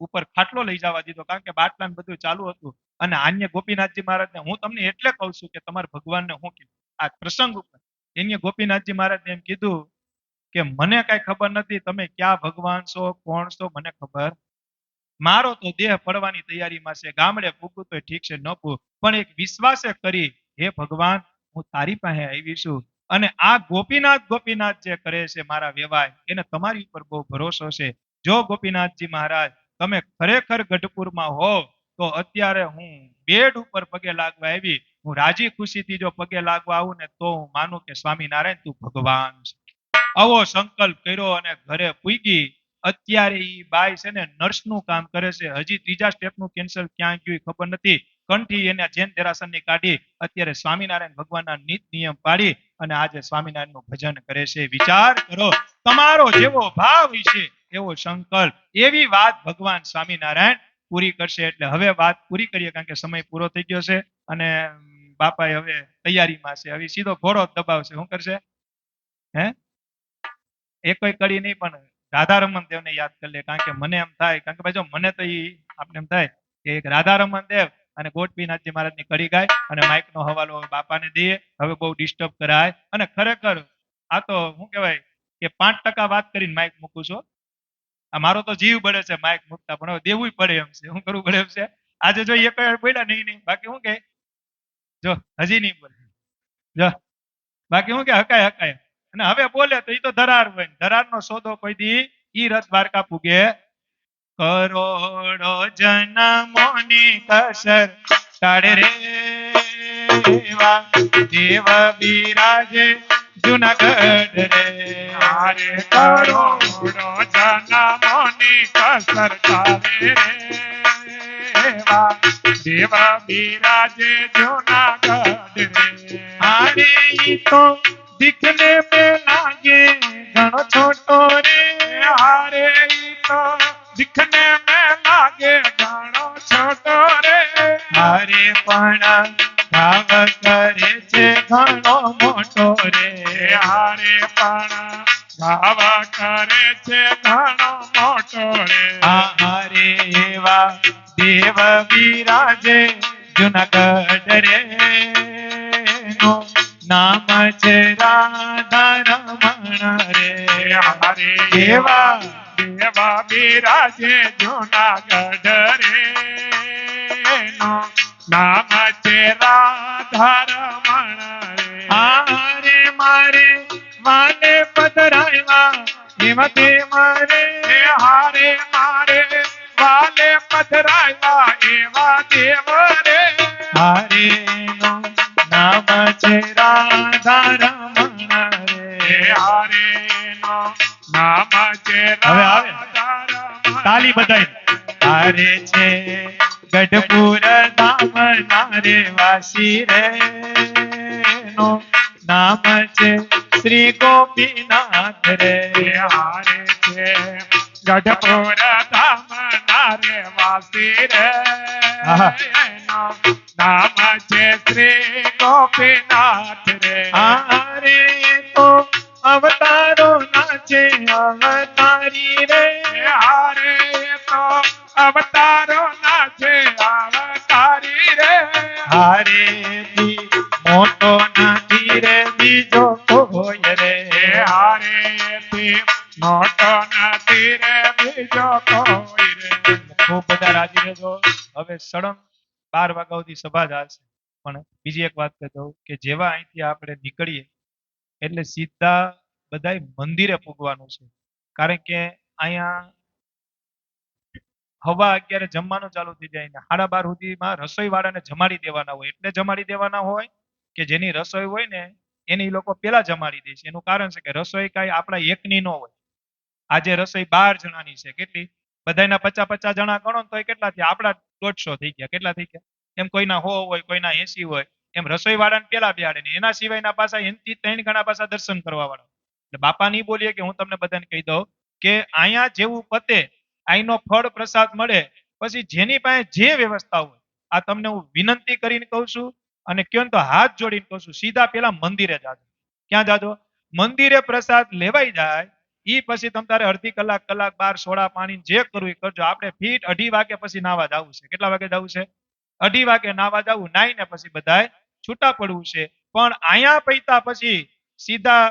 ઉપર ખાટલો લઈ જવા દીધો, કારણ કે બાટલા ને બધું ચાલુ હતું. અને આન્ય ગોપીનાથજી મહારાજને હું તમને એટલે કહું છું કે તમારે ભગવાનને હું કીધું આ પ્રસંગ ઉપર. એને ગોપીનાથજી મહારાજને એમ કીધું કે મને કઈ ખબર નથી, તમે ક્યાં ભગવાન છો, કોણ છો, મને ખબર. મારો તો દેહ પડવાની તૈયારીમાં છે, ગામડે પૂગું તો ઠીક છે, ન પૂગ, પણ એક વિશ્વાસે કરી, હે ભગવાન હું તારી પાસે આવી છું. અને આ ગોપીનાથ જે કરે છે મારા વેવાય, એને તમારી ઉપર બહુ ભરોસો છે. જો ગોપીનાથજી મહારાજ તમે ખરેખર ગઢપુરમાં હો તો અત્યારે હું બેડ ઉપર પગે લાગવા આવી, હું રાજી ખુશીથી જો પગે લાગવા આવું ને તો હું માનું કે સ્વામિનારાયણ તું ભગવાન છે. આવો સંકલ્પ કર્યો અને ઘરે પૂગી. અત્યારે ઈ બાઈ છે ને નર્સનું કામ કરે છે. હજી ત્રીજા સ્ટેપનું કેન્સલ ક્યાં ગયું ખબર નથી. કંઠી એને જૈન દેરાસરની કાઢી અત્યારે સ્વામિનારાયણ ભગવાનના નીત નિયમ પાડી અને આજે સ્વામિનારાયણનું ભજન કરે છે. વિચાર કરો, તમારો જેવો ભાવ છે એવો સંકલ્પ, એવી વાત ભગવાન સ્વામિનારાયણ પૂરી કરશે. એટલે હવે વાત પૂરી કરીએ, કારણ કે સમય પૂરો થઈ ગયો છે અને બાપાએ હવે તૈયારીમાં છે. હવે સીધો ઘોડો દબાવશે. શું કરશે? હે એ કોઈ કડી નહીં, પણ રાધારમણ દેવને યાદ કરી લે. કારણ કે મને એમ થાય, કારણ કે ભાઈ જો મને તો આપણે એમ થાય કે એક રાધારમણ દેવ અને ગોપીનાથજી મહારાજની કડી ગાય અને માઇકનો હવાલો બાપાને દઈએ. હવે બહુ ડિસ્ટર્બ કરાય અને ખરેખર આ તો શું કહેવાય કે 5% વાત કરીને માઇક મૂકું છું. આ મારો તો જીવ બળે છે માઇક મૂકતા, પણ હવે દેવું પડે એમ છે. શું કરવું પડે એમ છે? આજે જો એક બોલ્યા નહીં, બાકી શું કે જો હજી નહીં બોલે, જો બાકી શું કે હકાય. અને હવે બોલે તો એ તો ધરાર હોય, ધરારનો સોદો કોઈ દી ઈ રથ દ્વારકા પૂગે. કરોડો જન્મોની કસર ટાળે રે દેવ બિરાજે જુનાગઢ રે. હારે કરોડો જન્મોની કસર ટાળે રે દેવ બિરાજે જુનાગઢ રે. अरे ई तो दिखने में लागे घणो छोटो रे हारे ई तो दिखने में लागे घणो छोटो रे अरे पण भाव करे छे घणो मोटो रे हारे पण भाव करे છે ઘણો મોટો રે हरे एवा देव विराजे जूनागढ़ रे नो नाम छे राधा रमण रे હારે एवा દેવા બિરાજે જૂનાગઢ રે નો નામ છે રાધા રમણ રે हारे मारे वाले पधराया एवा देव रे હારે મારે વાલે પધરાયા એવા દેવ રે हरे नो नाम छे राधा रमण रे હારે નો નામ છે હવે આવે. રાધા રમણ ताली बधाई हरे छे गढ़पुर धाम नारे वासी रे नो नाम छे श्री गोपीनाथ रे હારે છે ગઢપુર ધામ નારે વાસી રે આહા. નામ છે શ્રી ગોપીનાથ રે हरे तो अवतारो नाचे अवतारी रे હારે તો અવતારો ના છે અવતારી રે हरे दी मोटो नाची रे बीजो कोई रे હારે થી મોટો નથી રે બીજો કોઈ રે ખૂબ બધા રાજી રહેજો હવે સળંગ 12 વાગ્યા સુધી સભા ચાલશે પણ બીજી એક વાત કહી દઉં કે જેવા અહીંથી આપણે નીકળીએ એટલે સીધા બધાય મંદિરે પૂગવાનું છે કારણ કે અહીંયા હવા 11 જમવાનું ચાલુ થઈ જાય ને 12:30 સુધીમાં રસોઈ વાળાને જમાડી દેવાના હોય એટલે જમાડી દેવાના હોય કે જેની રસોઈ હોય ને એની ઈ લોકો પેલા જમાડી દે છે એનું કારણ છે કે રસોઈ કાંઈ આપણા એકની ન હોય આજે રસોઈ 12 જણાની છે કેટલી બધાયના 50-50 જણા ગણો ને તોય કેટલા થયા આપણા 150 થઈ ગયા કેટલા થઈ ગયા એમ કોઈના 100 હોય કોઈના 80 હોય એમ રસોઈ વાળાને પેલા બેહાડે ને એના સિવાયના પાછા 80 થી 3 ગણા પાછા દર્શન કરવા વાળા એટલે બાપા નહીં બોલીએ કે હું તમને બધાને કહી દઉં કે અહીંયા જેવું પતે અહીંનો ફળ પ્રસાદ મળે પછી જેની પાસે જે વ્યવસ્થા હોય આ તમને હું વિનંતી કરીને કહું છું અને કયો ને તો હાથ જોડીને કહું છું સીધા પેલા મંદિરે જાજો ક્યાં જાજો મંદિરે પ્રસાદ લેવાઈ જાય ઈ પછી તમ તારે અડધી કલાક કલાક બાર સોડા પાણી જે કરવું એ કરજો આપણે ફીટ 2:30 વાગે પછી નાવા જવું છે કેટલા વાગે જવું છે 2:30 વાગે નાવા જવું નાઈને પછી બધાય છૂટા પડવું છે પણ અહીંયા પૈતા પછી સીધા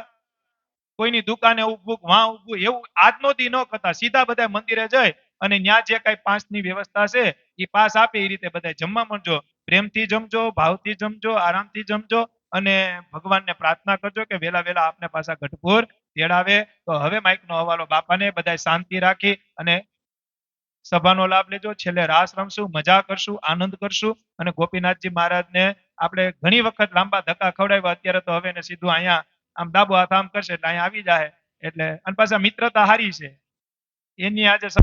કોઈની દુકાને ઊભું વાં ઊભું એવું આજનો દી ન કરતા સીધા બધા મંદિરે જઈ અને ન્યા જે કઈ પાસની વ્યવસ્થા છે એ પાસ આપે એ રીતે બધા જમવા મળજો પ્રેમથી જમજો ભાવથી જમજો આરામથી જમજો અને ભગવાનને પ્રાર્થના કરજો કે વેલા વેલા આપને પાછા ગઢપુર તેડાવે તો હવે માઇકનો હવાલો બાપાને બધા શાંતિ રાખી અને સભાનો લાભ લેજો છેલ્લે રાસ રમશું મજા કરશું આનંદ કરશું અને ગોપીનાથજી મહારાજને આપણે ઘણી વખત લાંબા ધક્કા ખવડાવ્યા અત્યારે તો હવે એને સીધું અહીંયા આમ ડાબો હાથ આમ કરશે એટલે અહીંયા આવી જાય એટલે અને પાછા મિત્રતા હારી છે એની આજે